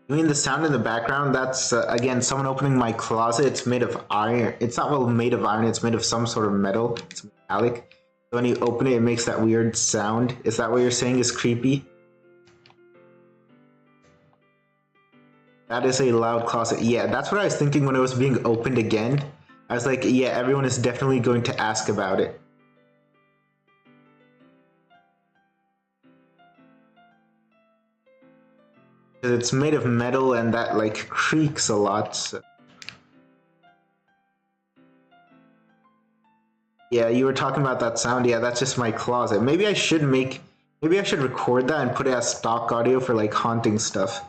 You mean the sound in the background? That's, again, someone opening my closet. It's made of iron. It's not well made of iron, it's made of some sort of metal. It's metallic. So when you open it, it makes that weird sound. Is that what you're saying is creepy? That is a loud closet. Yeah, that's what I was thinking when it was being opened again. I was like, yeah, everyone is definitely going to ask about it. It's made of metal and that like creaks a lot. So. Yeah, you were talking about that sound. Yeah, that's just my closet. Maybe I should record that and put it as stock audio for like haunting stuff.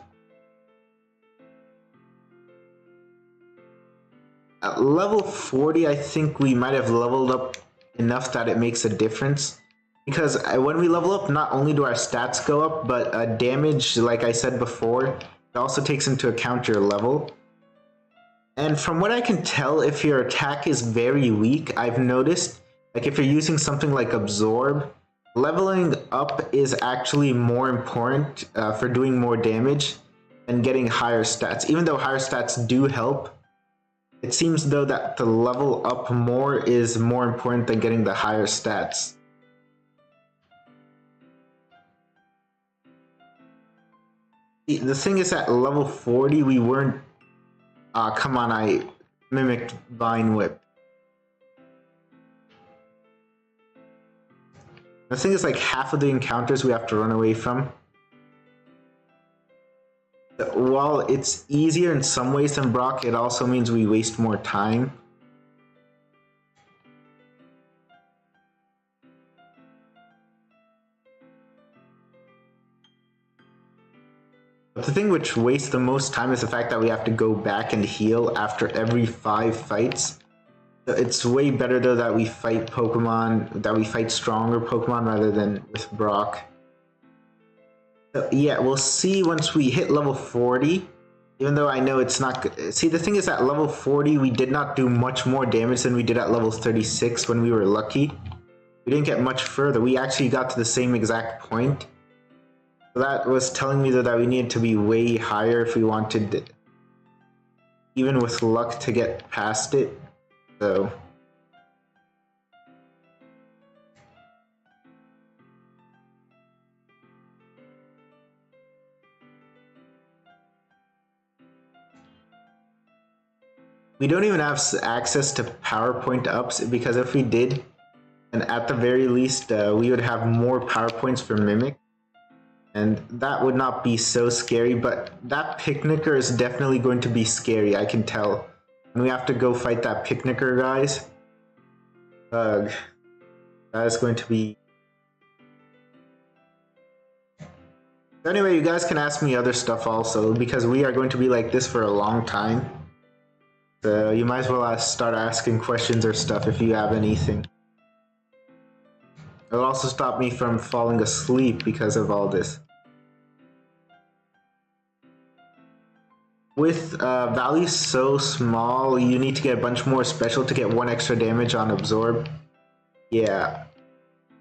At level 40, I think we might have leveled up enough that it makes a difference. Because when we level up, not only do our stats go up, but damage, like I said before, it also takes into account your level. And from what I can tell, if your attack is very weak, I've noticed, like if you're using something like Absorb, leveling up is actually more important for doing more damage than getting higher stats. Even though higher stats do help, it seems though that the level up more is more important than getting the higher stats. The thing is at level 40 we weren't... come on, I mimicked Vine Whip. The thing is, like, half of the encounters we have to run away from. While it's easier in some ways than Brock, it also means we waste more time. But the thing which wastes the most time is the fact that we have to go back and heal after every 5 fights. It's way better though that we fight Pokemon, that we fight stronger Pokemon rather than with Brock. So yeah, we'll see once we hit level 40, even though I know it's not good. See, the thing is at level 40 we did not do much more damage than we did at level 36 when we were lucky. We didn't get much further, we actually got to the same exact point. So that was telling me that we needed to be way higher if we wanted, even with luck, to get past it. So we don't even have access to PowerPoint ups, because if we did, and at the very least we would have more PowerPoints for Mimic, and that would not be so scary. But that Picnicker is definitely going to be scary, I can tell. And we have to go fight that Picnicker, guys. That is going to be... Anyway, you guys can ask me other stuff also, because we are going to be like this for a long time. So you might as well start asking questions or stuff if you have anything. It'll also stop me from falling asleep because of all this. With values so small, you need to get a bunch more special to get 1 extra damage on Absorb. Yeah,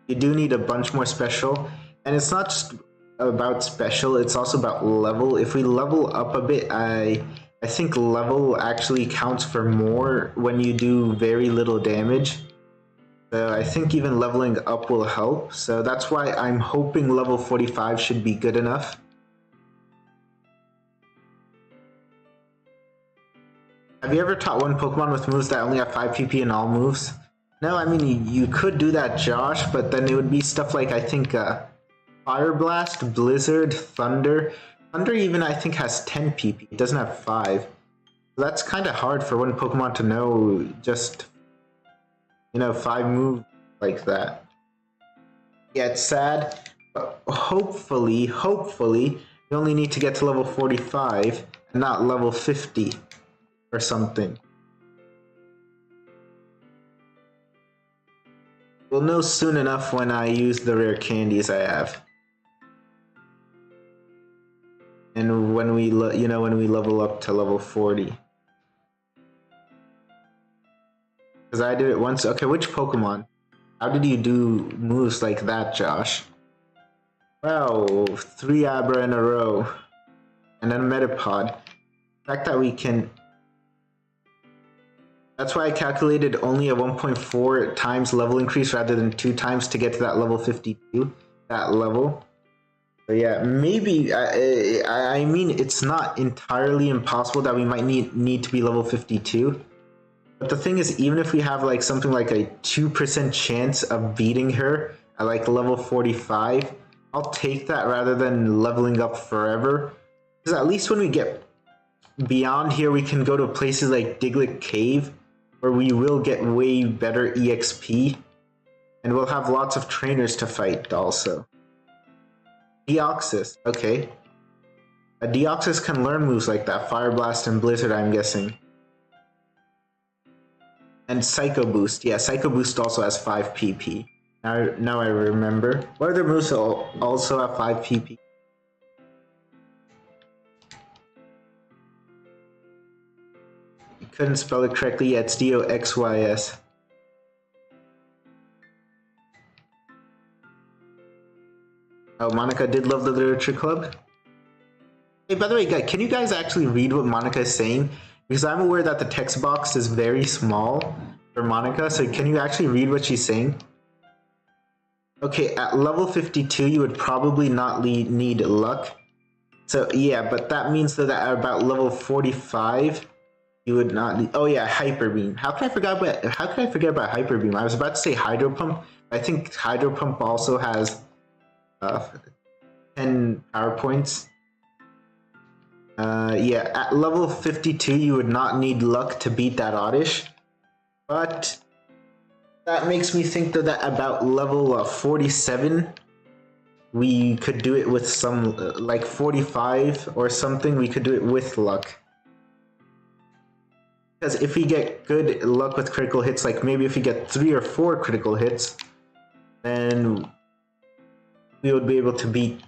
you do need a bunch more special. And it's not just about special, it's also about level. If we level up a bit, I think level actually counts for more when you do very little damage. So I think even leveling up will help. So that's why I'm hoping level 45 should be good enough. Have you ever taught one Pokemon with moves that only have 5 PP in all moves? No, I mean, you could do that, Josh, but then it would be stuff like, I think, Fire Blast, Blizzard, Thunder. Thunder even, I think, has 10 PP. It doesn't have 5. So that's kind of hard for one Pokemon to know just, you know, 5 moves like that. Yeah, it's sad, but hopefully, you only need to get to level 45 and not level 50. Or something. We'll know soon enough when I use the rare candies I have, and when we when we level up to level 40. Because I did it once. Okay, which Pokemon? How did you do moves like that, Josh? Wow, 3 Abra in a row, and then a Metapod. The fact that we can... That's why I calculated only a 1.4 times level increase rather than 2 times to get to that level 52, that level. So yeah, maybe, I mean, it's not entirely impossible that we might need to be level 52. But the thing is, even if we have like something like a 2% chance of beating her at like level 45, I'll take that rather than leveling up forever. Because at least when we get beyond here, we can go to places like Diglett Cave, where we will get way better EXP, and we'll have lots of trainers to fight also. Deoxys, okay. A Deoxys can learn moves like that, Fire Blast and Blizzard, I'm guessing. And Psycho Boost, yeah, Psycho Boost also has 5 PP. Now I remember. What other moves also have 5 PP? Couldn't spell it correctly yet. It's Doxys. Oh, Monica did love the literature club. Hey, by the way, guys, can you guys actually read what Monica is saying? Because I'm aware that the text box is very small for Monica, so can you actually read what she's saying? Okay, at level 52, you would probably not need luck. So yeah, but that means that at about level 45, you would not need... Oh yeah, Hyper Beam. How could I forget about Hyper Beam? I was about to say Hydro Pump. I think Hydro Pump also has 10 power points. Yeah, at level 52, you would not need luck to beat that Oddish. But that makes me think that about level 47, we could do it with some, like 45 or something, we could do it with luck. Because if we get good luck with critical hits, like maybe if we get 3 or 4 critical hits, then we would be able to beat,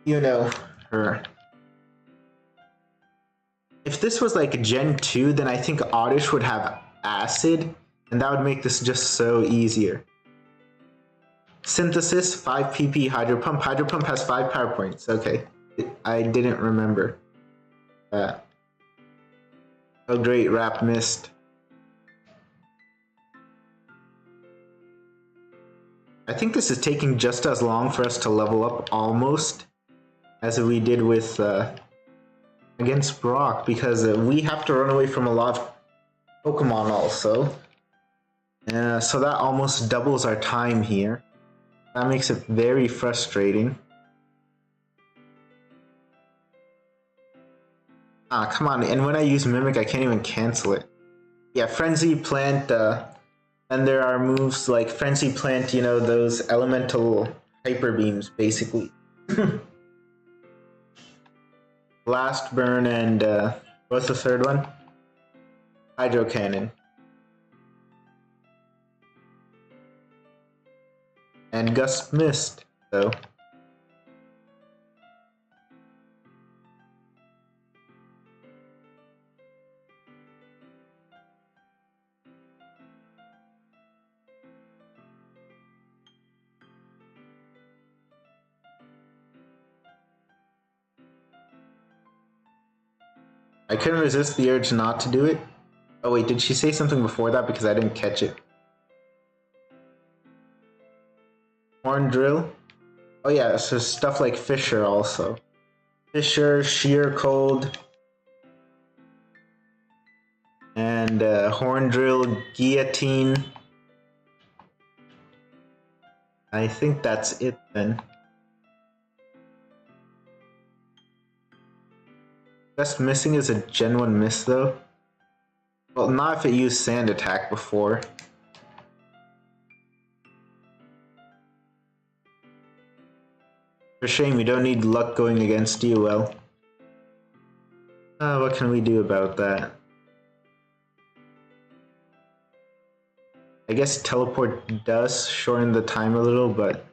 you know, her. If this was like Gen 2, then I think Oddish would have Acid, and that would make this just so easier. Synthesis, 5 PP, Hydro Pump. Hydro Pump has 5 power points. Okay, I didn't remember that. Oh great, Wrap missed. I think this is taking just as long for us to level up, almost, as we did with against Brock, because we have to run away from a lot of Pokemon also. So that almost doubles our time here. That makes it very frustrating. Ah, come on, and when I use Mimic, I can't even cancel it. Yeah, Frenzy Plant, and there are moves like Frenzy Plant, you know, those elemental Hyper Beams, basically. Blast Burn and, what's the third one? Hydro Cannon. And Gust missed, so... I couldn't resist the urge not to do it. Oh wait, did she say something before that? Because I didn't catch it. Horn Drill? Oh yeah, so stuff like Fissure also. Fissure, Sheer Cold, and Horn Drill, Guillotine. I think that's it then. Just missing is a Gen 1 miss though. Well, not if it used Sand Attack before. For shame, you don't need luck going against you, well. What can we do about that? I guess Teleport does shorten the time a little, but...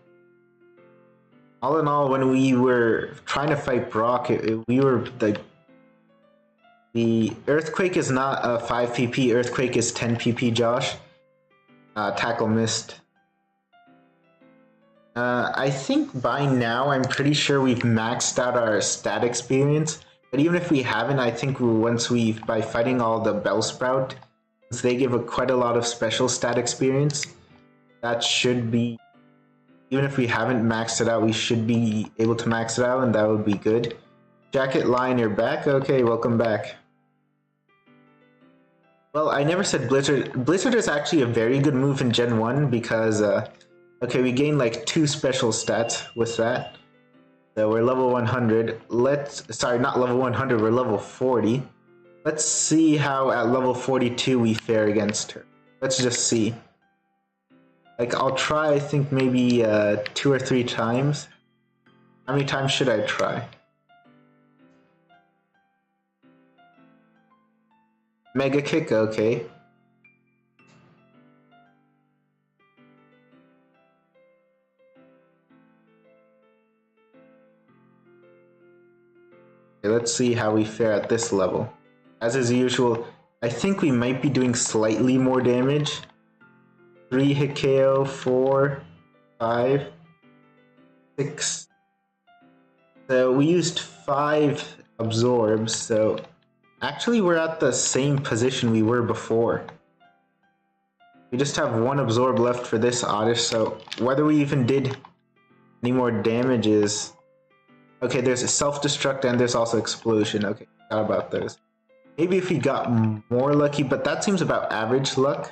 all in all, when we were trying to fight Brock, we were like... The Earthquake is not a 5 PP, Earthquake is 10 PP, Josh. Tackle missed. I think by now, I'm pretty sure we've maxed out our stat experience. But even if we haven't, I think by fighting all the Bellsprout, since they give quite a lot of special stat experience, that should be... even if we haven't maxed it out, we should be able to max it out, and that would be good. Jacket Lion, you're back? Okay, welcome back. Well, I never said Blizzard. Blizzard is actually a very good move in Gen 1 because, okay, we gained like 2 special stats with that. So we're level 100. Sorry, not level 100, we're level 40. Let's see how at level 42 we fare against her. Let's just see. Like, I'll try, I think, maybe 2 or 3 times. How many times should I try? Mega Kick, okay. Okay, let's see how we fare at this level. As is usual, I think we might be doing slightly more damage. 3 hit KO, 4, 5. 6. So we used 5 absorbs, so actually we're at the same position we were before. We just have 1 absorb left for this Oddish, so whether we even did any more damages... Okay, there's a self-destruct and there's also explosion. Okay, forgot about those. Maybe if we got more lucky, but that seems about average luck.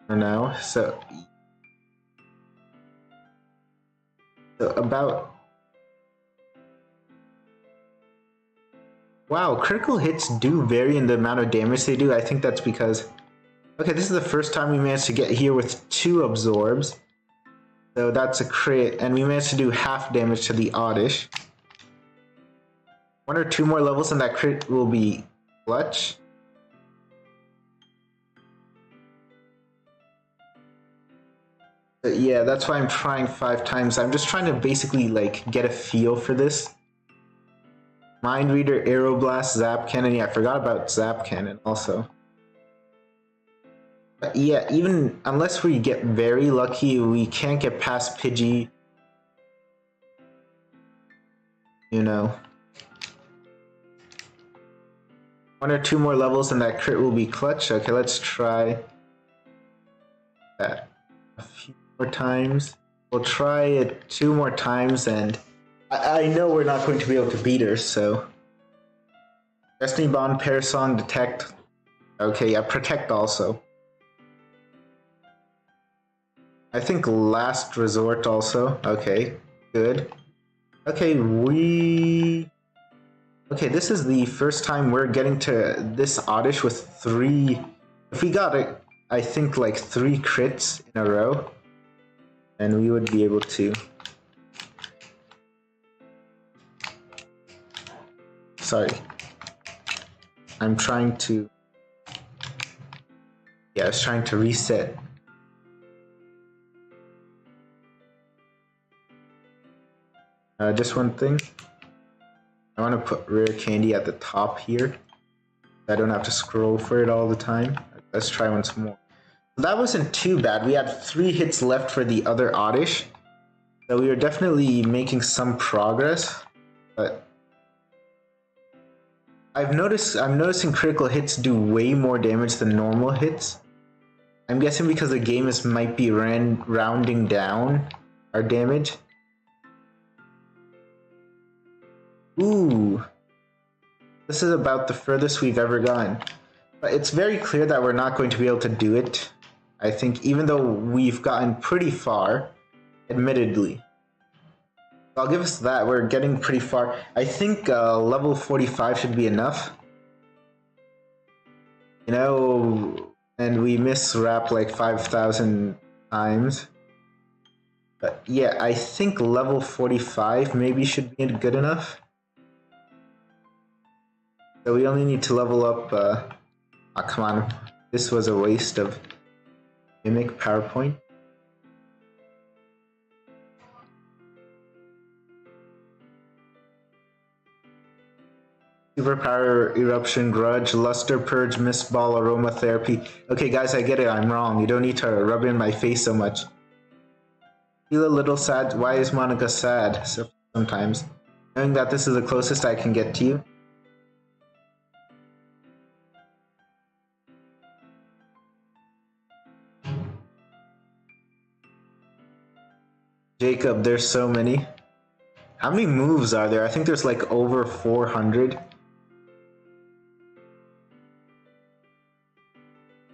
For now, so about... Wow, critical hits do vary in the amount of damage they do. I think that's because... Okay, this is the first time we managed to get here with 2 absorbs. So that's a crit, and we managed to do half damage to the Oddish. 1 or 2 more levels and that crit will be clutch. But yeah, that's why I'm trying 5 times. I'm just trying to basically like get a feel for this. Mind Reader, Aeroblast, Zap Cannon. Yeah, I forgot about Zap Cannon also. But yeah, even unless we get very lucky, we can't get past Pidgey. You know. 1 or 2 more levels and that crit will be clutch. Okay, let's try that a few more times. We'll try it 2 more times, and I know we're not going to be able to beat her, so... Destiny Bond, Parasong, Detect. Okay, yeah, Protect also. I think Last Resort also. Okay, good. Okay, Okay, this is the first time we're getting to this Oddish with 3... If we got it, I think like 3 crits in a row, and we would be able to... Sorry. I'm trying to... Yeah, I was trying to reset. Just one thing. I want to put Rare Candy at the top here. I don't have to scroll for it all the time. Let's try once more. That wasn't too bad. We had 3 hits left for the other Oddish. So we were definitely making some progress. But I'm noticing critical hits do way more damage than normal hits. I'm guessing because the game might be rounding down our damage. Ooh, this is about the furthest we've ever gone. But it's very clear that we're not going to be able to do it. I think, even though we've gotten pretty far, admittedly. I'll give us that, we're getting pretty far. I think level 45 should be enough. You know, and we miss-rap like 5,000 times. But yeah, I think level 45 maybe should be good enough. So we only need to level up, oh, come on, this was a waste of Mimic PowerPoint. Superpower, Eruption, Grudge, Luster, Purge, Mist Ball, Aromatherapy. Okay guys, I get it, I'm wrong. You don't need to rub it in my face so much. Feel a little sad. Why is Monica sad? So sometimes. Knowing that this is the closest I can get to you. Jacob, there's so many. How many moves are there? I think there's like over 400.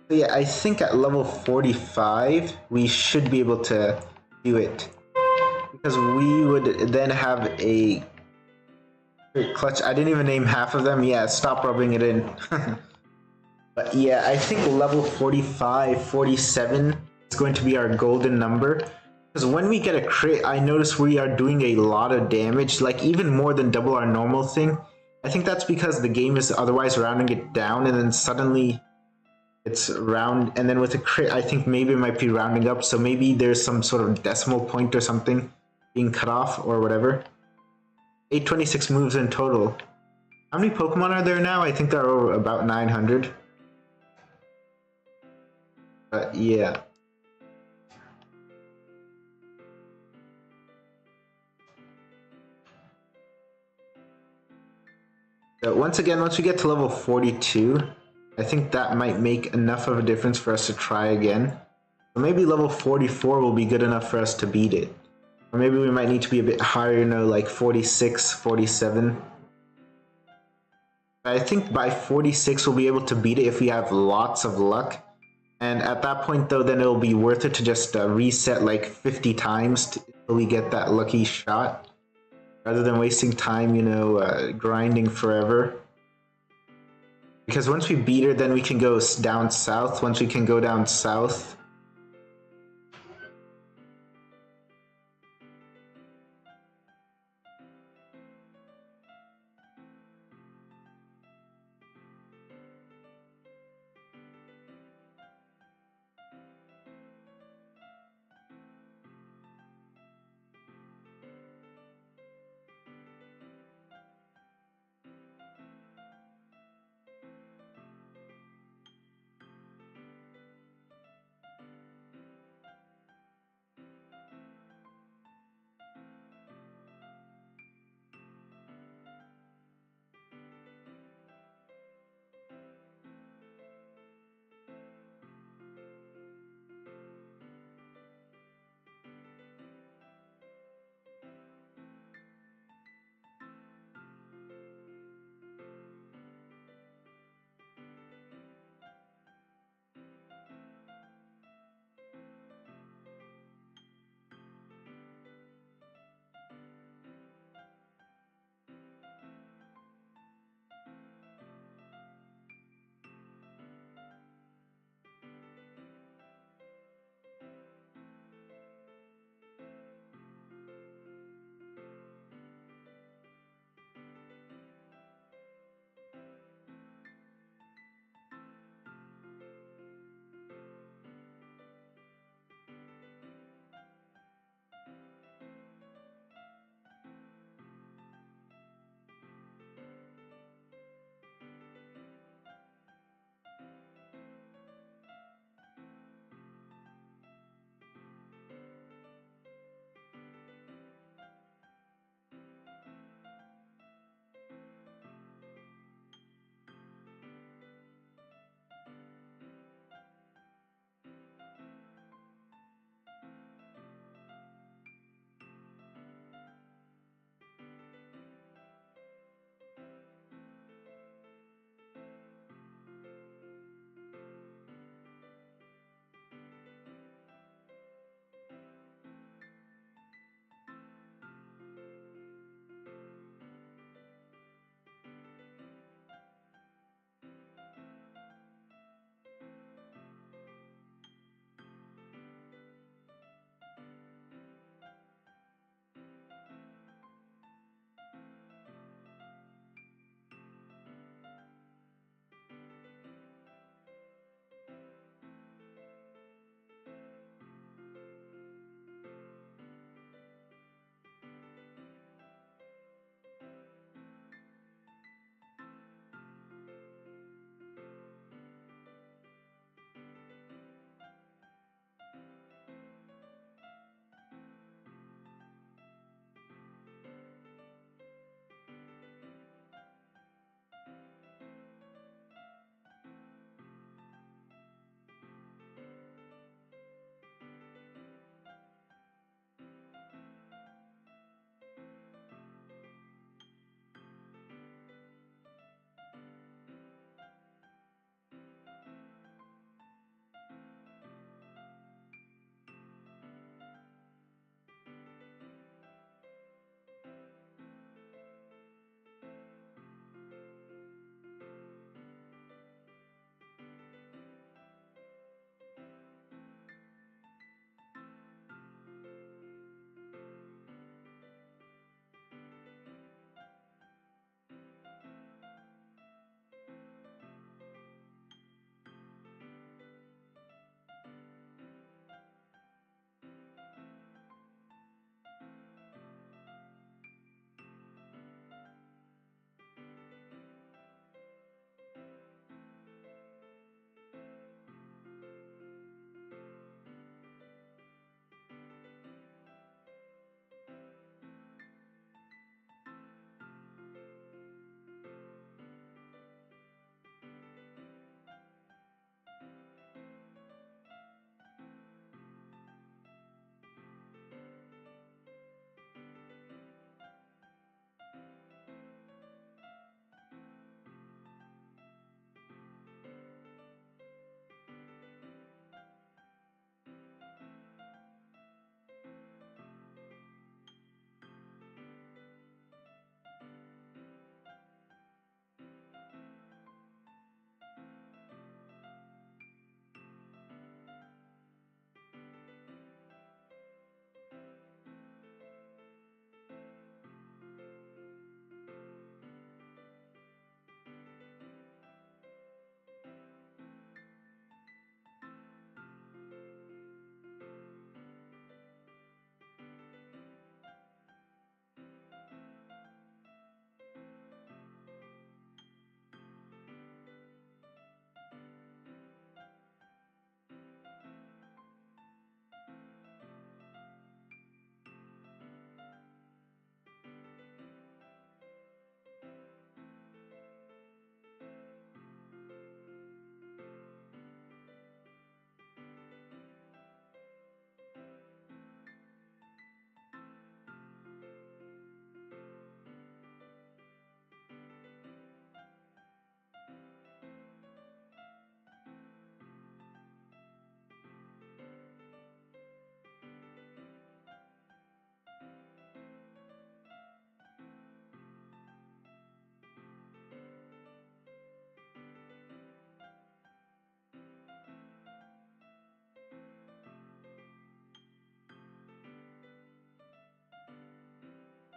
So yeah, I think at level 45, we should be able to do it. Because we would then have a clutch. I didn't even name half of them. Yeah, stop rubbing it in. But yeah, I think level 45, 47 is going to be our golden number. Because when we get a crit, I notice we are doing a lot of damage, like even more than double our normal thing. I think that's because the game is otherwise rounding it down, and then suddenly it's round, and then with a crit, I think maybe it might be rounding up, so maybe there's some sort of decimal point or something being cut off or whatever. 826 moves in total. How many Pokemon are there now? I think there are about 900. But yeah. So once again, once we get to level 42, I think that might make enough of a difference for us to try again. Or maybe level 44 will be good enough for us to beat it. Or maybe we might need to be a bit higher, you know, like 46, 47. I think by 46 we'll be able to beat it if we have lots of luck. And at that point though, then it'll be worth it to just reset like 50 times until we get that lucky shot. Rather than wasting time, you know, grinding forever. Because once we beat her, then we can go down south. Once we can go down south,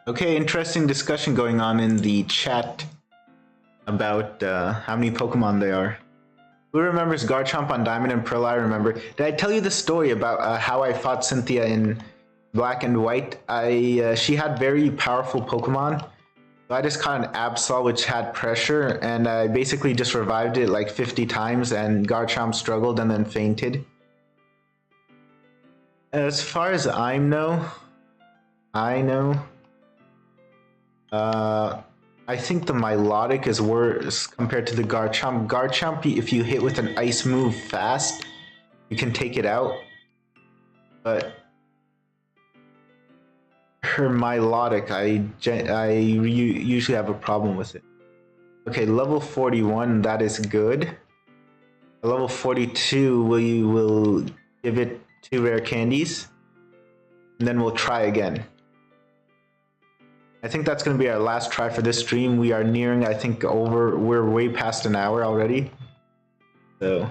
Okay, interesting discussion going on in the chat about how many Pokemon there are. Who remembers Garchomp on Diamond and Pearl? I remember. Did I tell you the story about how I fought Cynthia in Black and White? She had very powerful Pokemon. So I just caught an Absol which had pressure, and I basically just revived it like 50 times, and Garchomp struggled and then fainted. As far as I know, I think the Milotic is worse compared to the Garchomp. Garchomp, if you hit with an ice move fast, you can take it out. But her Milotic, I usually have a problem with it. Okay, level 41, that is good. Level 42, we will give it 2 rare candies, and then we'll try again. I think that's going to be our last try for this stream. We are nearing, I think, we're way past an hour already. So.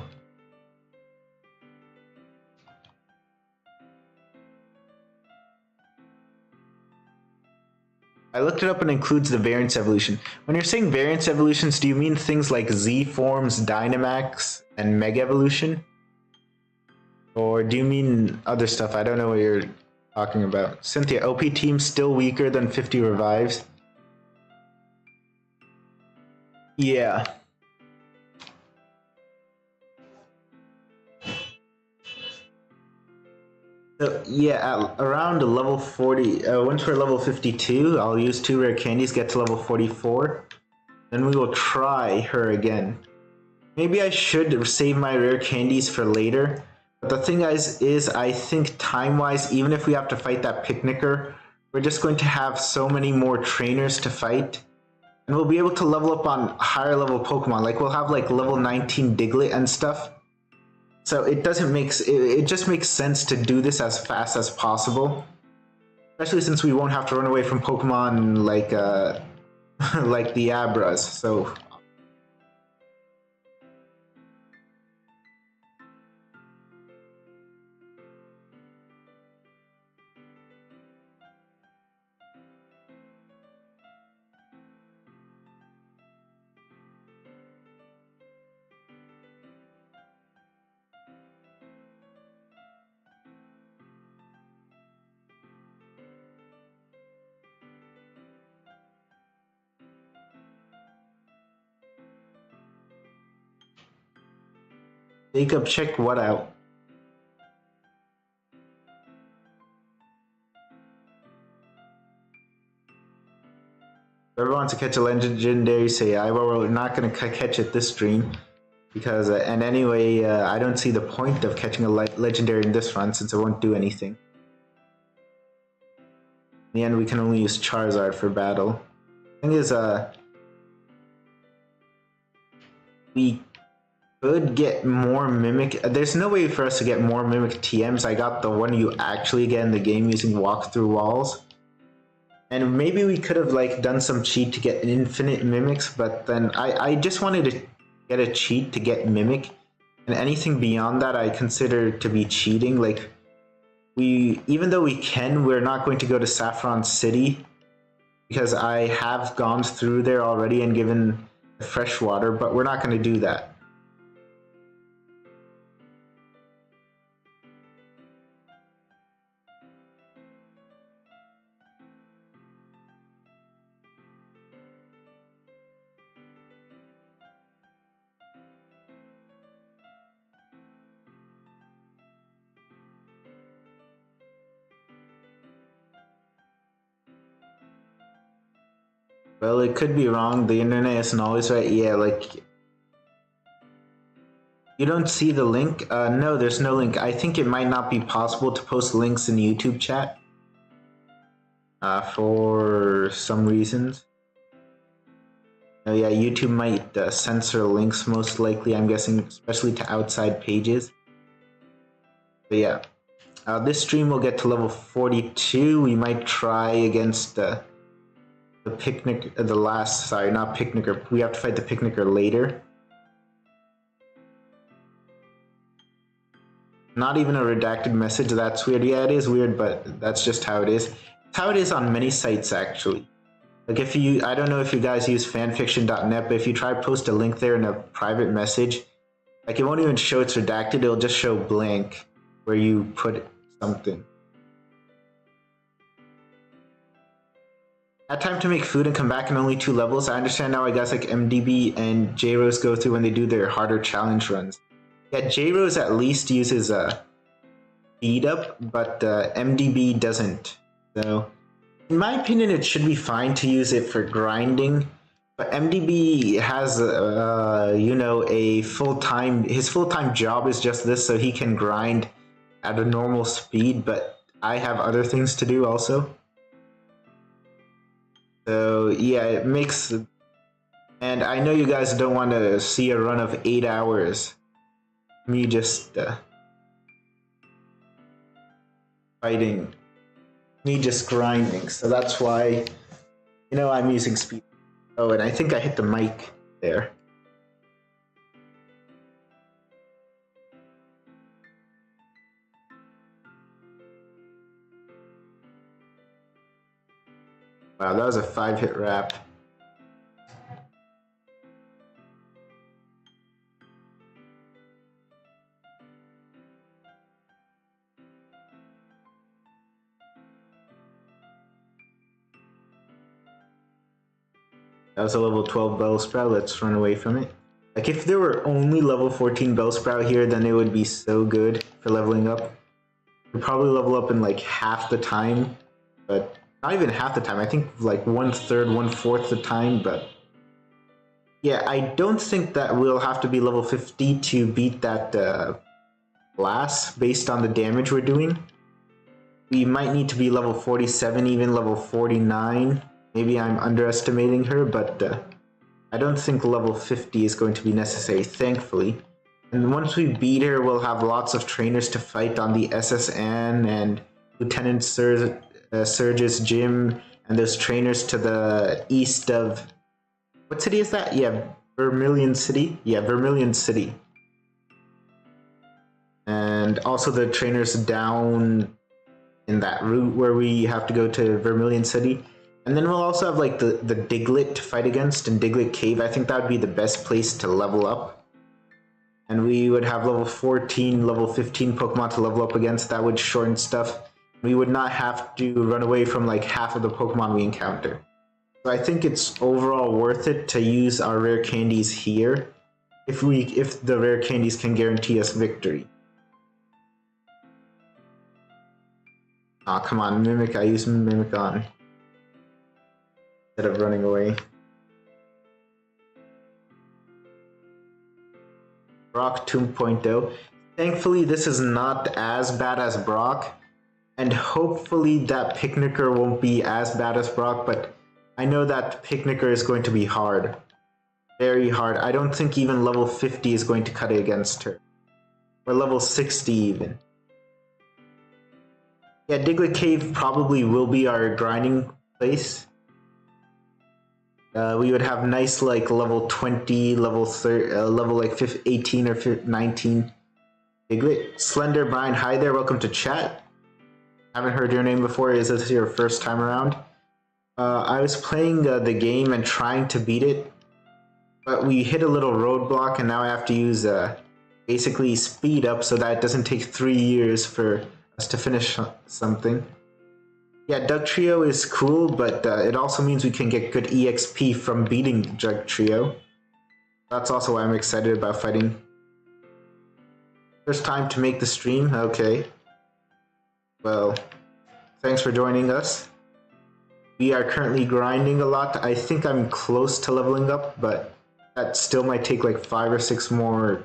I looked it up and it includes the variance evolution. When you're saying variance evolutions, do you mean things like Z forms, Dynamax, and Mega Evolution? Or do you mean other stuff? I don't know what you're talking about. Cynthia, OP team still weaker than 50 revives. Yeah. So yeah, around level 40, once we're level 52, I'll use 2 rare candies, get to level 44. Then we will try her again. Maybe I should save my rare candies for later. But the thing is I think time-wise, even if we have to fight that Picnicker, we're just going to have so many more trainers to fight. And we'll be able to level up on higher level Pokemon. Like, we'll have like level 19 Diglett and stuff. So it just makes sense to do this as fast as possible. Especially since we won't have to run away from Pokemon like, like the Abras, so... Jacob, check what out? Whoever wants to catch a legendary, say I. Well, we're not going to catch it this stream. Because, and anyway, I don't see the point of catching a legendary in this run since it won't do anything. In the end, we can only use Charizard for battle. The thing is, we could get more Mimic. There's no way for us to get more Mimic TMs. I got the one you actually get in the game using walk-through walls. And maybe we could have like done some cheat to get infinite Mimics, but then I just wanted to get a cheat to get Mimic. And anything beyond that I consider to be cheating. Like, even though we can, we're not going to go to Saffron City because I have gone through there already and given fresh water, but we're not going to do that. Well, it could be wrong. The internet isn't always right. Yeah, like... You don't see the link? No, there's no link. I think it might not be possible to post links in YouTube chat. For some reasons. Oh yeah, YouTube might censor links most likely, I'm guessing, especially to outside pages. But yeah. This stream will get to level 42. We might try against... the Picnic, the last, sorry, not Picnicker. We have to fight the Picnicker later. Not even a redacted message, that's weird. Yeah, it is weird, but that's just how it is. That's how it is on many sites, actually. Like if you, I don't know if you guys use fanfiction.net, but if you try to post a link there in a private message, like it won't even show it's redacted, it'll just show blank where you put something. Had time to make food and come back in only 2 levels. I understand now I guess like MDB and J-Rose go through when they do their harder challenge runs. Yeah, J-Rose at least uses speed up, but MDB doesn't. So in my opinion, it should be fine to use it for grinding, but MDB has, you know, his full-time job is just this, so he can grind at a normal speed, but I have other things to do also. So yeah, it makes, and I know you guys don't want to see a run of 8 hours. Me just fighting. Me just grinding, so that's why, you know, I'm using speed. Oh, and I think I hit the mic there. Wow, that was a 5-hit wrap. That was a level 12 Bellsprout. Let's run away from it. Like, if there were only level 14 Bellsprout here, then it would be so good for leveling up. You'd probably level up in like half the time, but not even half the time. I think like 1/3, 1/4 the time, but yeah, I don't think that we'll have to be level 50 to beat that blast based on the damage we're doing. We might need to be level 47, even level 49. Maybe I'm underestimating her, but I don't think level 50 is going to be necessary, thankfully. And once we beat her, we'll have lots of trainers to fight on the SSN and Lieutenant Surge's gym, and those trainers to the east of... What city is that? Yeah, Vermilion City? Yeah, Vermilion City. And also the trainers down in that route where we have to go to Vermilion City. And then we'll also have like the Diglett to fight against in Diglett Cave. I think that would be the best place to level up. And we would have level 14, level 15 Pokemon to level up against. That would shorten stuff. We would not have to run away from like half of the Pokemon we encounter. So I think it's overall worth it to use our rare candies here if the rare candies can guarantee us victory. Aw, come on, Mimic. I use Mimic on instead of running away. Brock 2.0. Thankfully, this is not as bad as Brock, and hopefully that Picnicker won't be as bad as Brock, but I know that Picnicker is going to be hard. Very hard. I don't think even level 50 is going to cut it against her. Or level 60 even. Yeah, Diglett Cave probably will be our grinding place. We would have nice like level 20, level 30, level like 18 or 19 Diglett. Slender Brian, hi there, welcome to chat. Haven't heard your name before, is this your first time around? I was playing the game and trying to beat it, but we hit a little roadblock and now I have to use basically speed up so that it doesn't take 3 years for us to finish something. Yeah, Dugtrio is cool, but it also means we can get good EXP from beating Dugtrio. That's also why I'm excited about fighting. First time to make the stream? Okay. Well, thanks for joining us. We are currently grinding a lot. I think I'm close to leveling up, but that still might take like 5 or 6 more.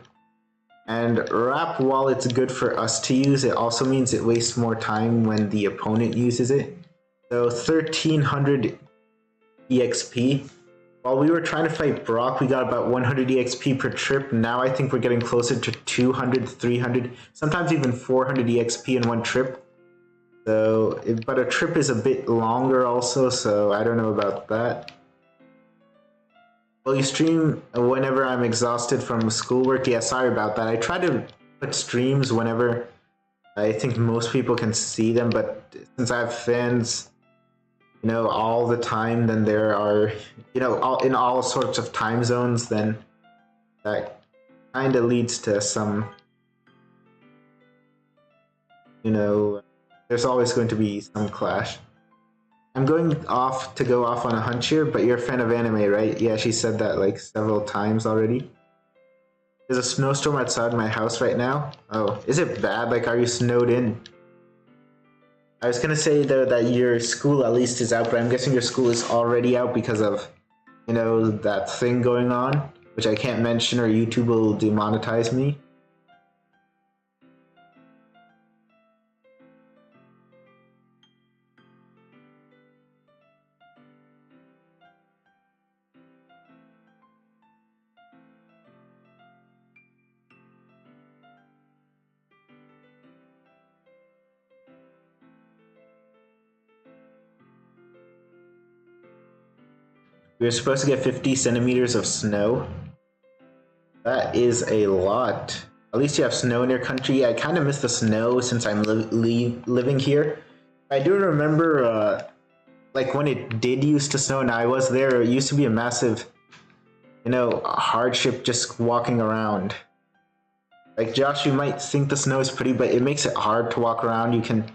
And Wrap, while it's good for us to use, it also means it wastes more time when the opponent uses it. So 1300 EXP. While we were trying to fight Brock, we got about 100 EXP per trip. Now I think we're getting closer to 200, 300, sometimes even 400 EXP in one trip. So, but a trip is a bit longer also, so I don't know about that. Well, you stream whenever I'm exhausted from schoolwork? Yeah, sorry about that. I try to put streams whenever I think most people can see them, but since I have fans you know, all the time, then there are, you know, in all sorts of time zones, then that kind of leads to some, you know, there's always going to be some clash. I'm going off to go off on a hunch here, but you're a fan of anime, right? Yeah, she said that like several times already. There's a snowstorm outside my house right now. Oh, is it bad? Like, are you snowed in? I was gonna say though that your school at least is out, but I'm guessing your school is already out because of, you know, that thing going on, which I can't mention or YouTube will demonetize me. We were supposed to get 50 centimeters of snow. That is a lot. At least you have snow in your country. I kind of miss the snow since I'm living here. I do remember, like when it did used to snow and I was there, it used to be a massive, you know, hardship just walking around. Like Josh, you might think the snow is pretty, but it makes it hard to walk around. You can,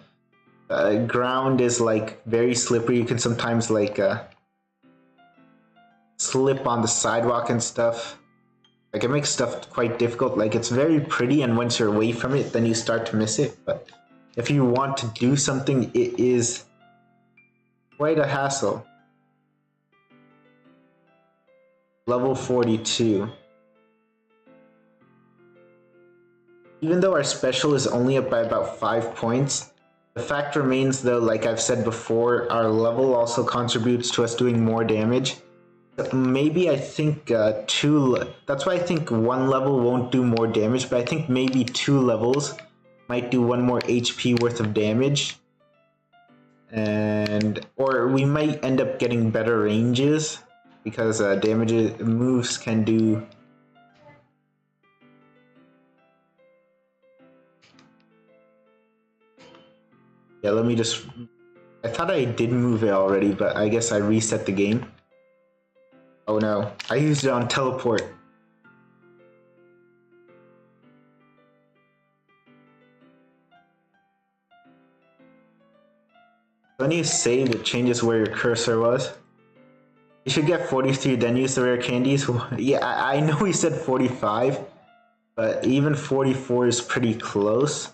ground is like very slippery. You can sometimes like slip on the sidewalk and stuff. Like it makes stuff quite difficult. Like it's very pretty, and once you're away from it, then you start to miss it. But if you want to do something, it is quite a hassle. Level 42. Even though our special is only up by about 5 points, the fact remains though, like I've said before, our level also contributes to us doing more damage. Maybe I think that's why I think one level won't do more damage, but I think maybe 2 levels might do 1 more HP worth of damage. And, or we might end up getting better ranges, because damage moves can do. Yeah, let me just, I thought I did move it already, but I guess I reset the game. Oh no, I used it on teleport. When you save, it changes where your cursor was. You should get 43, then use the rare candies. Yeah, I know we said 45, but even 44 is pretty close.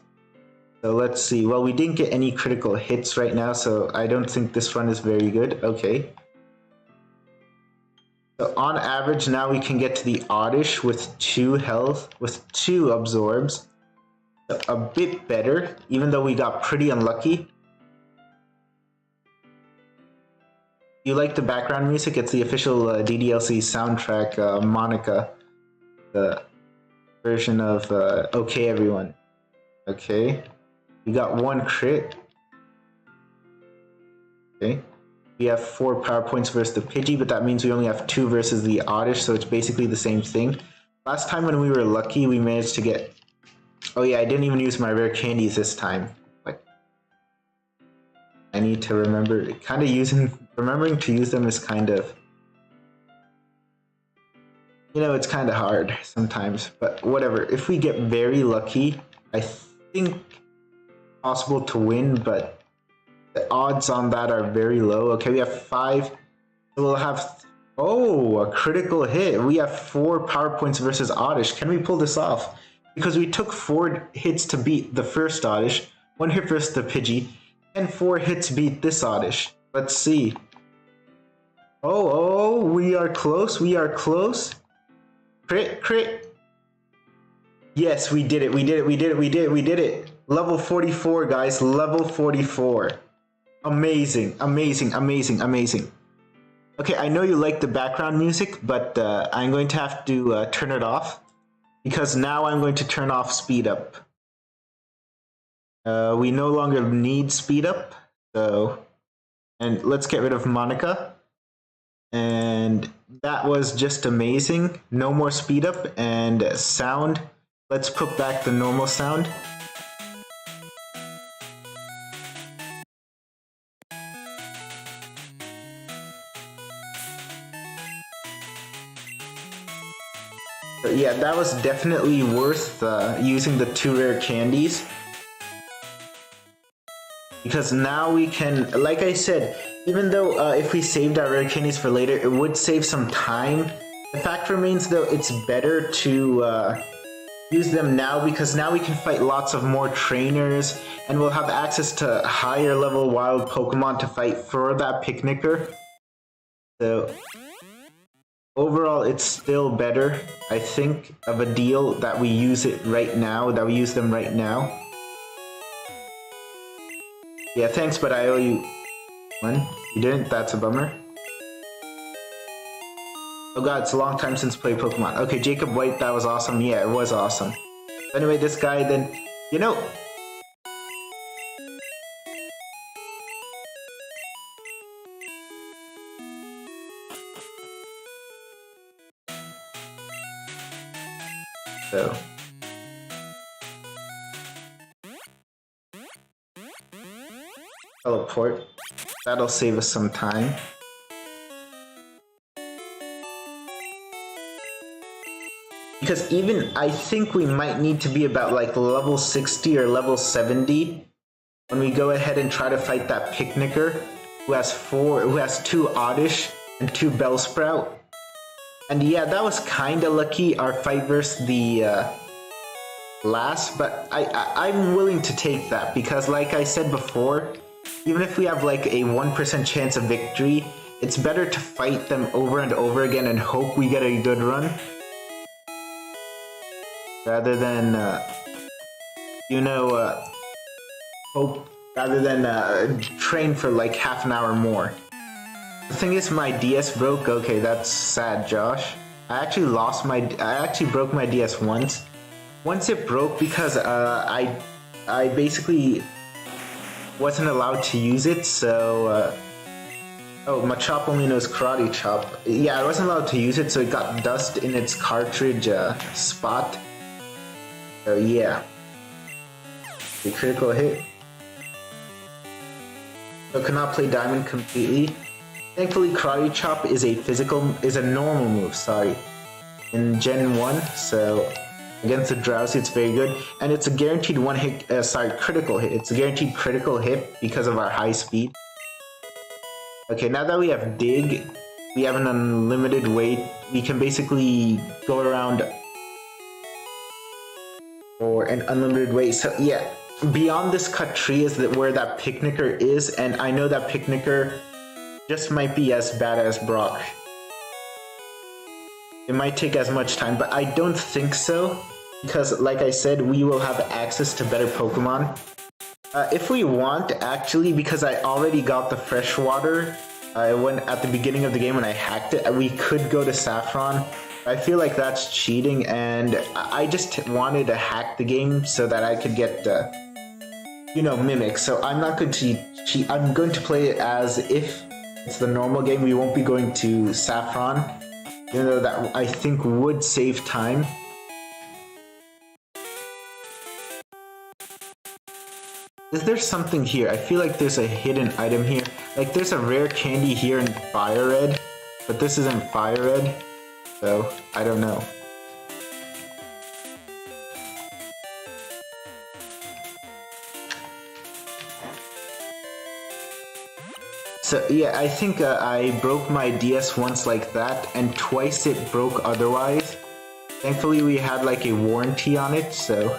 So let's see. Well, we didn't get any critical hits right now, so I don't think this run is very good. Okay. So on average, now we can get to the oddish with 2 health, with 2 absorbs. So a bit better, even though we got pretty unlucky. You like the background music? It's the official DDLC soundtrack, Monica. The version of Okay Everyone. Okay. We got 1 crit. Okay. We have 4 power points versus the Pidgey, but that means we only have 2 versus the Oddish, so it's basically the same thing. Last time when we were lucky, we managed to get... Oh yeah, I didn't even use my rare candies this time. Like, I need to remember... Remembering to use them is kind of... You know, it's kind of hard sometimes, but whatever. If we get very lucky, I think it's possible to win, but the odds on that are very low. Okay, we have 5. So we'll have... Oh, a critical hit. We have 4 power points versus Oddish. Can we pull this off? Because we took 4 hits to beat the first Oddish, 1 hit versus the Pidgey, and 4 hits beat this Oddish. Let's see. Oh, we are close. We are close. Crit. Yes, we did it. We did it. Level 44, guys. Level 44. Amazing. Okay, I know you like the background music, but I'm going to have to turn it off, because now I'm going to turn off speed up. We no longer need speed up, so... And let's get rid of Monica. And that was just amazing. No more speed up and sound. Let's put back the normal sound. yeah, that was definitely worth using the 2 rare candies. Because now we can, like I said, even though if we saved our rare candies for later, it would save some time. The fact remains though, it's better to use them now because now we can fight lots of more trainers and we'll have access to higher level wild Pokemon to fight for that Picnicker. So overall, it's still better, I think, of a deal that we use it right now, that we use them right now. Yeah, thanks, but I owe you one. You didn't? That's a bummer. Oh god, it's a long time since played Pokemon. Okay, Jacob White, that was awesome. Yeah, it was awesome. Anyway, this guy then, you know... So... Teleport. That'll save us some time. Because even, I think we might need to be about like level 60 or level 70 when we go ahead and try to fight that Picnicker who has 2 Oddish and 2 Bellsprout. And yeah, that was kinda lucky, our fight versus the last, but I'm willing to take that because like I said before, even if we have like a 1% chance of victory, it's better to fight them over and over again and hope we get a good run. Rather than, train for like half an hour more. The thing is, my DS broke. Okay, that's sad, Josh. I actually broke my DS once. Once it broke because I basically wasn't allowed to use it, so oh, Machop only knows Karate Chop. Yeah, I wasn't allowed to use it, so it got dust in its cartridge spot. So yeah, the critical hit. So cannot play Diamond completely. Thankfully, Karate Chop is a normal move. Sorry, in Gen 1. So against the Drowsy, it's very good, and it's a guaranteed critical hit. It's a guaranteed critical hit because of our high speed. Okay, now that we have Dig, we have an unlimited way. We can basically go around for an unlimited way. So yeah, beyond this cut tree is where that Picnicker is, and I know that Picnicker just might be as bad as Brock. It might take as much time, but I don't think so, because like I said, we will have access to better Pokemon. If we want, actually, because I already got the freshwater at the beginning of the game when I hacked it, we could go to Saffron. I feel like that's cheating, and I just wanted to hack the game so that I could get, Mimic. So I'm not going to cheat. I'm going to play it as if it's the normal game. We won't be going to Saffron, even though that I think would save time. Is there something here? I feel like there's a hidden item here. Like there's a rare candy here in Fire Red, but this isn't Fire Red, so I don't know. So yeah, I think I broke my DS once like that, and twice it broke otherwise. Thankfully we had like a warranty on it, so...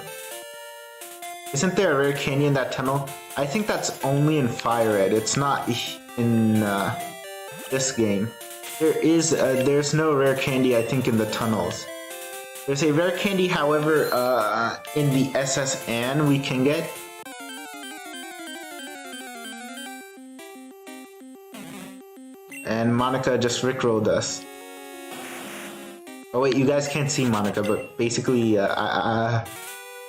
Isn't there a rare candy in that tunnel? I think that's only in Fire Red. It's not in this game. There's no rare candy, I think, in the tunnels. There's a rare candy, however, in the SS Anne we can get. And Monica just rickrolled us. Oh wait, you guys can't see Monica, but basically, you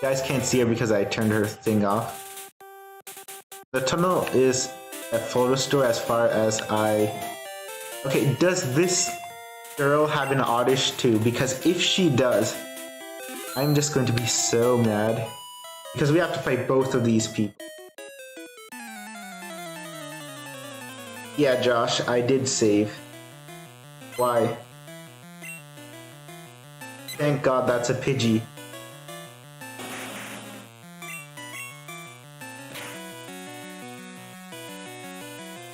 guys can't see her because I turned her thing off. The tunnel is a photo store as far as Okay, does this girl have an Oddish too? Because if she does, I'm just going to be so mad. Because we have to fight both of these people. Yeah, Josh, I did save. Why? Thank God that's a Pidgey.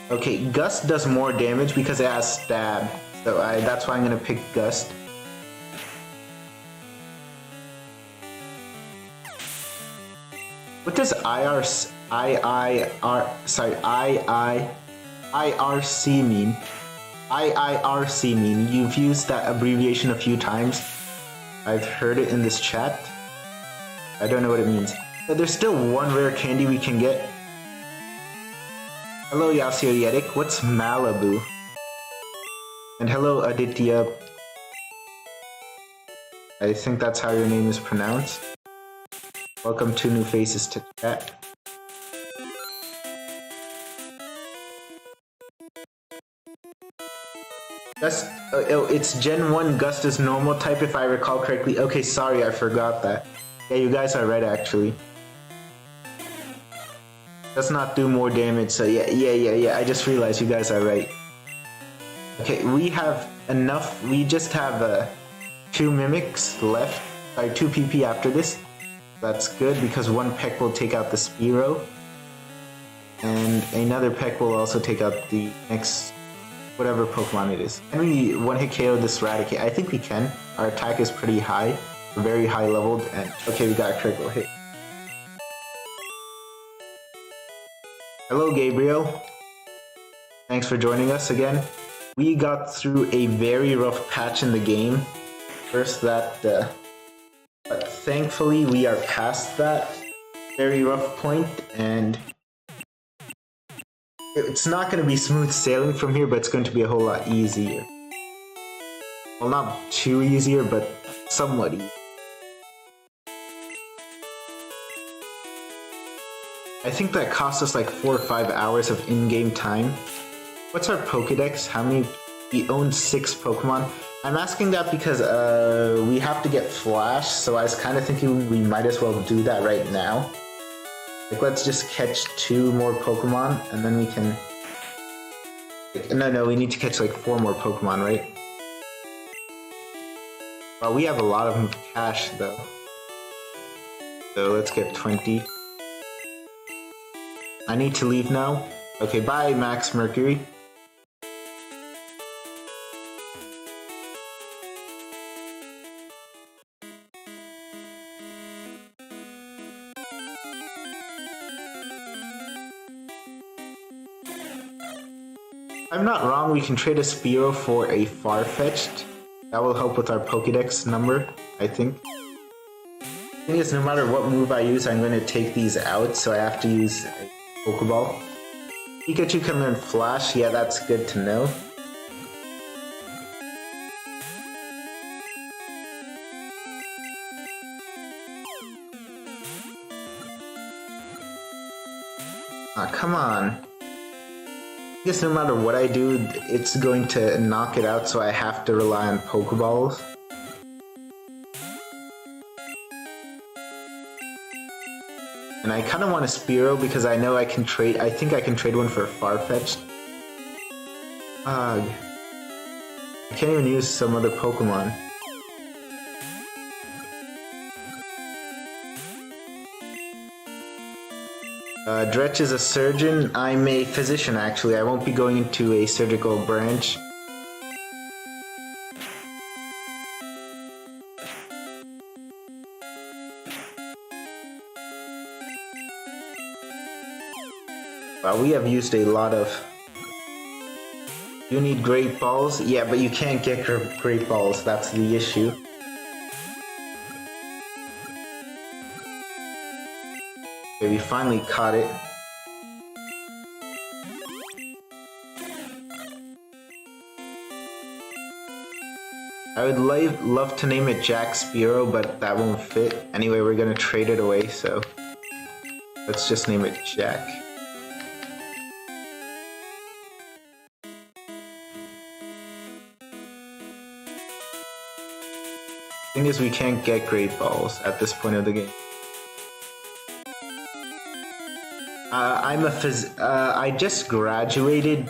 Okay, Gust does more damage because it has Stab. So that's why I'm gonna pick Gust. What does IRC mean? IIRC mean? You've used that abbreviation a few times. I've heard it in this chat. I don't know what it means. But there's still one rare candy we can get. Hello Yasio Yedik, what's Malibu? And hello Aditya. I think that's how your name is pronounced. Welcome to new faces to chat. Gust, it's Gen 1 Gust is normal type if I recall correctly. Okay, sorry, I forgot that. Yeah, you guys are right actually. Does not do more damage, so yeah, I just realized you guys are right. Okay, we have enough, we just have 2 Mimics left, sorry, 2 PP after this. That's good because one peck will take out the Spearow. And another peck will also take out the next, whatever Pokemon it is. Can we one-hit KO this Raticate? I think we can. Our attack is pretty high, very high leveled, and okay, we got a critical hit. Hello Gabriel, thanks for joining us again. We got through a very rough patch in the game. First that, but thankfully we are past that very rough point, and it's not going to be smooth sailing from here, but it's going to be a whole lot easier. Well, not too easier, but somewhat easier. I think that cost us like 4 or 5 hours of in-game time. What's our Pokedex? How many? We own 6 Pokemon. I'm asking that because we have to get Flash, so I was kind of thinking we might as well do that right now. Like, let's just catch 2 more Pokemon, and then we can... No, we need to catch like 4 more Pokemon, right? Well, we have a lot of cash, though. So let's get 20. I need to leave now. Okay, bye, Max Mercury. If I'm not wrong, we can trade a Spearow for a Farfetch'd. That will help with our Pokedex number, I think. The thing is, no matter what move I use, I'm going to take these out, so I have to use a Pokeball. Pikachu can learn Flash, yeah, that's good to know. Ah, come on. I guess no matter what I do, it's going to knock it out, so I have to rely on Pokeballs. And I kind of want a Spearow because I know I can trade. I think I can trade one for a Farfetch'd. I can't even use some other Pokemon. Dretch is a surgeon. I'm a physician, actually. I won't be going into a surgical branch. Wow, we have used a lot of... You need Great Balls? Yeah, but you can't get Great Balls, that's the issue. Okay, we finally caught it. I would love to name it Jack Spearow, but that won't fit. Anyway, we're gonna trade it away, so... Let's just name it Jack. Thing is, we can't get Great Balls at this point of the game. I just graduated.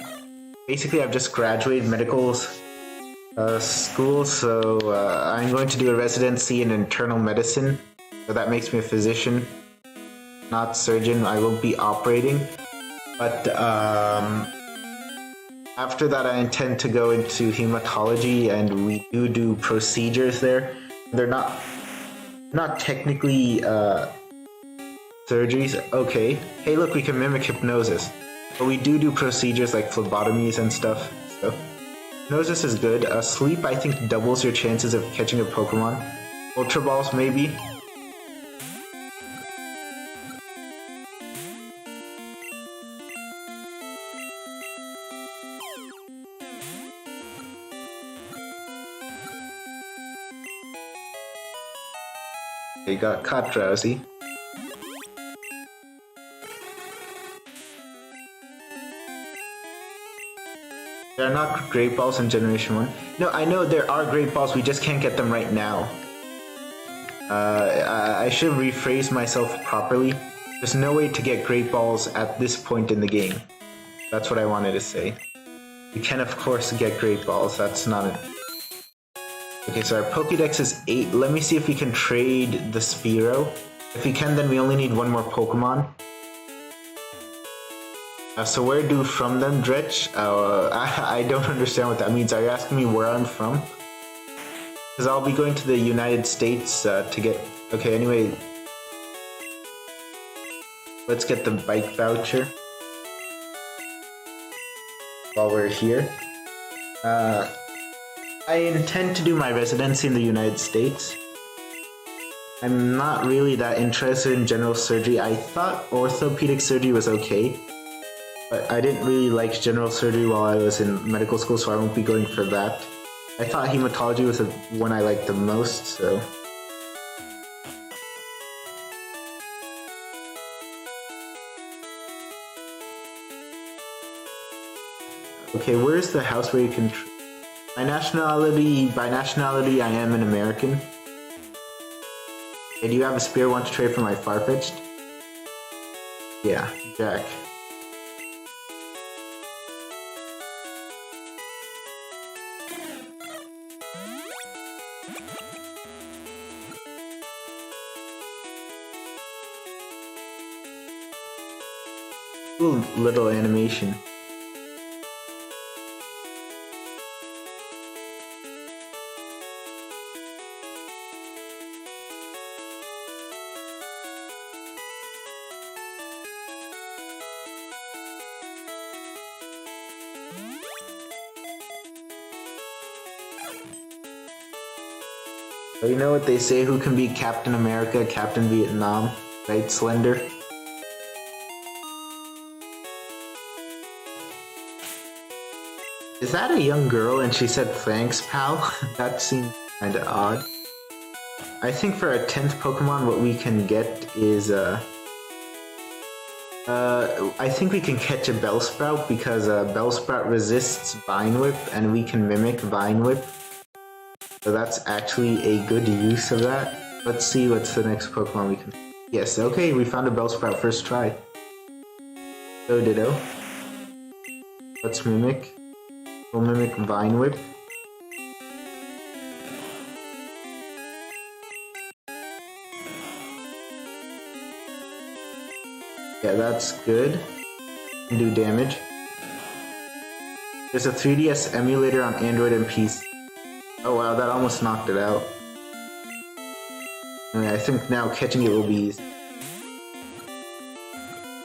Basically, I've just graduated medicals School, so I'm going to do a residency in internal medicine. So that makes me a physician, not surgeon. I won't be operating. But after that, I intend to go into hematology, and we do procedures there. They're not technically surgeries. Okay. Hey, look, we can mimic hypnosis. But we do procedures like phlebotomies and stuff. So hypnosis is good. Sleep, I think, doubles your chances of catching a Pokemon. Ultra Balls, maybe. They got caught drowsy. There are not Great Balls in Generation 1. No, I know there are Great Balls, we just can't get them right now. I should rephrase myself properly. There's no way to get Great Balls at this point in the game. That's what I wanted to say. You can, of course, get Great Balls. That's not it. Okay, so our Pokédex is 8. Let me see if we can trade the Spearow. If we can, then we only need one more Pokemon. So where do from them, Dretch? I don't understand what that means. Are you asking me where I'm from? Because I'll be going to the United States to get... Okay, anyway. Let's get the bike voucher. While we're here. I intend to do my residency in the United States. I'm not really that interested in general surgery. I thought orthopedic surgery was okay, but I didn't really like general surgery while I was in medical school, so I won't be going for that. I thought hematology was the one I liked the most, so... Okay, where's the house where you can... By nationality, I am an American. Hey, do you have a spear want to trade for my Farfetch'd? Yeah, Jack. Cool little animation. You know what they say, who can beat Captain America, Captain Vietnam, right, Slender? Is that a young girl and she said thanks, pal? That seems kinda odd. I think for our 10th Pokemon what we can get is, I think we can catch a Bellsprout because Bellsprout resists Vine Whip and we can mimic Vine Whip. So that's actually a good use of that. Let's see what's the next Pokemon we can... Yes, okay, we found a Bellsprout first try. So Ditto. Let's mimic. We'll mimic Vine Whip. Yeah, that's good. Can do damage. There's a 3DS emulator on Android and PC. Oh wow, that almost knocked it out. I mean, I think now catching it will be easy.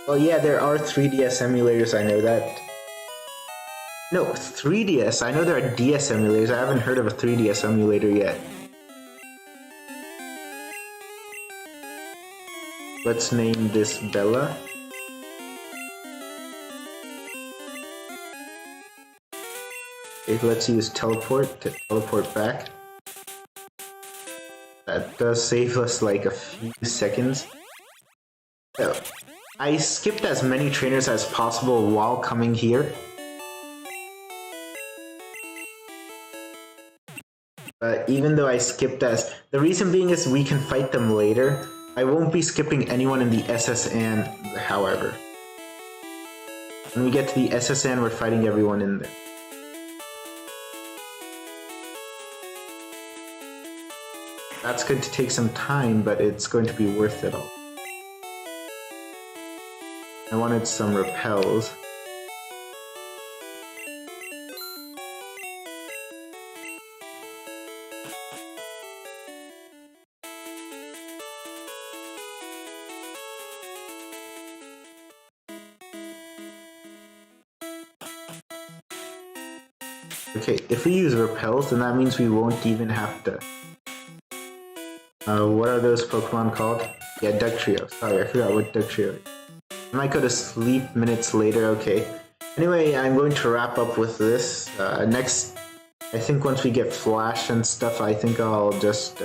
Well, yeah, there are 3DS emulators, I know that. No, 3DS. I know there are DS emulators. I haven't heard of a 3DS emulator yet. Let's name this Bella. Okay, let's use teleport to teleport back. That does save us like a few seconds. So, I skipped as many trainers as possible while coming here. But even though I skipped as... The reason being is we can fight them later. I won't be skipping anyone in the SSN, however. When we get to the SSN, we're fighting everyone in there. That's going to take some time, but it's going to be worth it all. I wanted some repels. Okay, if we use repels, then that means we won't even have to... what are those Pokemon called? Yeah, Drechenaux. Sorry, I forgot what Drechenaux is. I might go to sleep minutes later, okay. Anyway, I'm going to wrap up with this. Next, I think once we get Flash and stuff, I think I'll just...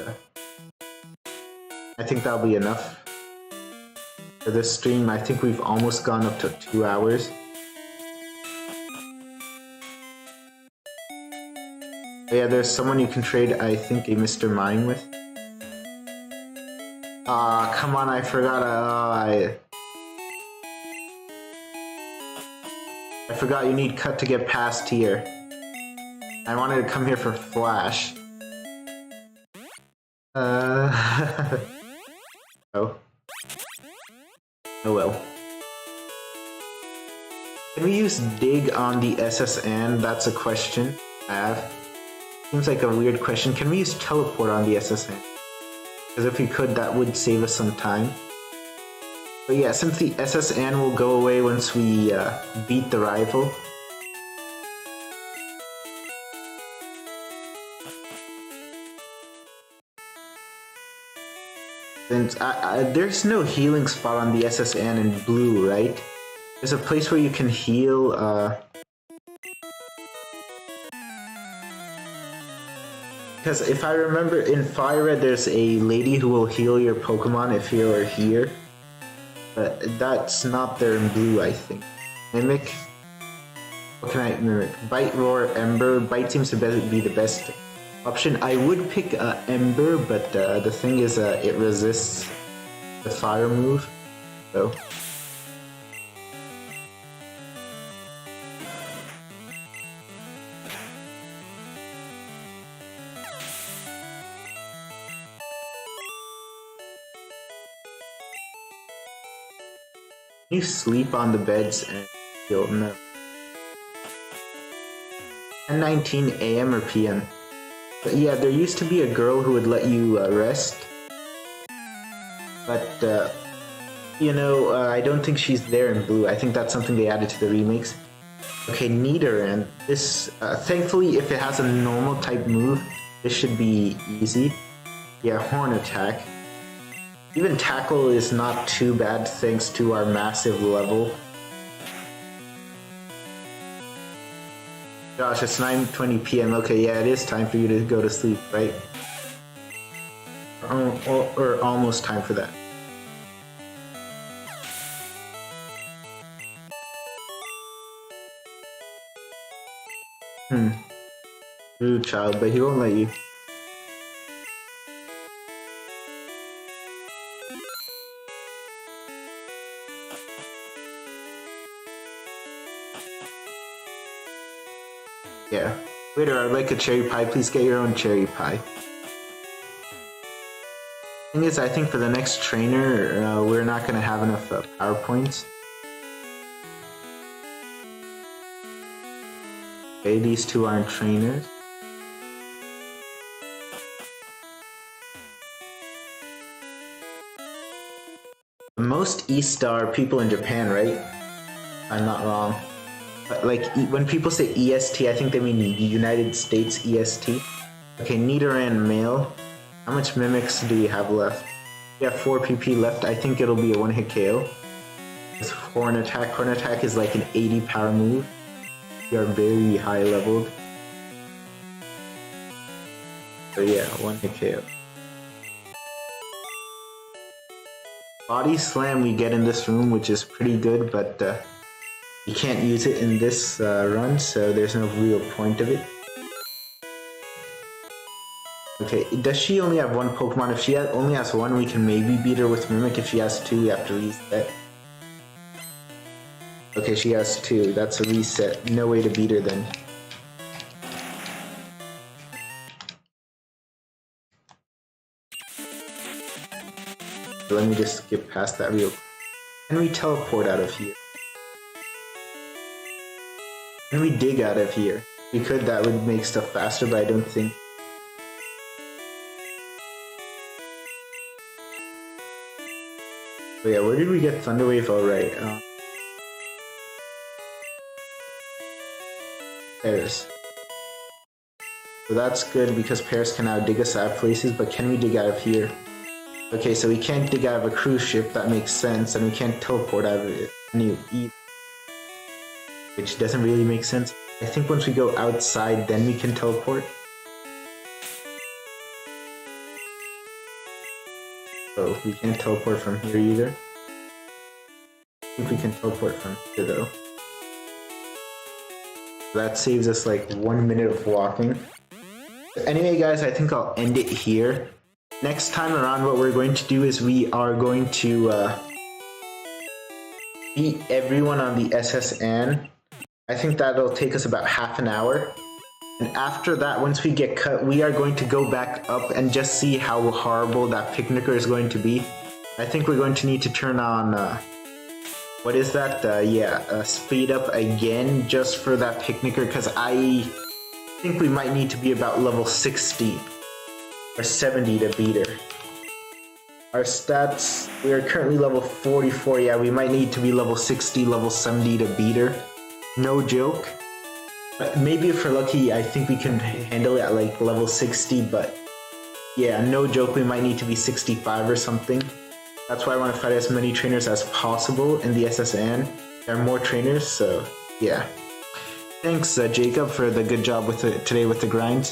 I think that'll be enough for this stream. I think we've almost gone up to 2 hours. But yeah, there's someone you can trade, I think, a Mr. Mime with. Ah, come on, I forgot, I forgot you need cut to get past here. I wanted to come here for Flash. Oh. Oh well. Can we use dig on the SSN? That's a question I have. Seems like a weird question. Can we use teleport on the SSN? Because if we could, that would save us some time. But yeah, since the SSN will go away once we beat the rival. Since there's no healing spot on the SSN in blue, right? There's a place where you can heal, because if I remember, in Fire Red, there's a lady who will heal your Pokemon if you're here. But that's not there in blue, I think. Mimic? What can I mimic? Bite, Roar, Ember. Bite seems to be the best option. I would pick Ember, but the thing is it resists the fire move. So... you sleep on the beds and you'll know. 10:19 AM or PM. But yeah, there used to be a girl who would let you rest. But, you know, I don't think she's there in blue. I think that's something they added to the remakes. Okay, Nidoran. This, thankfully, if it has a normal type move, this should be easy. Yeah, Horn Attack. Even Tackle is not too bad thanks to our massive level. Gosh, it's 9:20 PM. Okay, yeah, it is time for you to go to sleep, right? Or almost time for that. Rude child, but he won't let you. Yeah. Waiter, I'd like a cherry pie. Please get your own cherry pie. Thing is, I think for the next trainer, we're not going to have enough power points. Okay, these two aren't trainers. Most East are people in Japan, right? I'm not wrong. But like, when people say EST, I think they mean United States EST. Okay, Nidoran male. How much Mimics do you have left? You have 4 PP left. I think it'll be a one-hit KO. This Horn Attack. Horn Attack is like an 80 power move. You are very high leveled. So yeah, one-hit KO. Body Slam we get in this room, which is pretty good, but you can't use it in this run, so there's no real point of it. Okay, does she only have one Pokemon? If she only has one, we can maybe beat her with Mimic. If she has two, we have to reset. Okay, she has two. That's a reset. No way to beat her then. Let me just skip past that real quick. Can we teleport out of here? Can we dig out of here? If we could, that would make stuff faster, but I don't think. But yeah, where did we get Thunderwave? Alright. Paris. So that's good because Paris can now dig us out of places, but can we dig out of here? Okay, so we can't dig out of a cruise ship, that makes sense, and we can't teleport out of it either. Which doesn't really make sense. I think once we go outside, then we can teleport. Oh, we can't teleport from here either. I think we can teleport from here though. That saves us like 1 minute of walking. Anyway guys, I think I'll end it here. Next time around what we're going to do is we are going to beat everyone on the SS Anne. I think that'll take us about half an hour. And after that, once we get cut, we are going to go back up and just see how horrible that picnicker is going to be. I think we're going to need to turn on, what is that? Speed up again just for that picnicker, because I think we might need to be about level 60 or 70 to beat her. Our stats, we are currently level 44, yeah, we might need to be level 60, level 70 to beat her. No joke. Maybe if we're lucky, I think we can handle it at like level 60, but yeah, no joke, we might need to be 65 or something. That's why I want to fight as many trainers as possible in the SSN. There are more trainers, so yeah. Thanks, Jacob, for the good job with today with the grinds.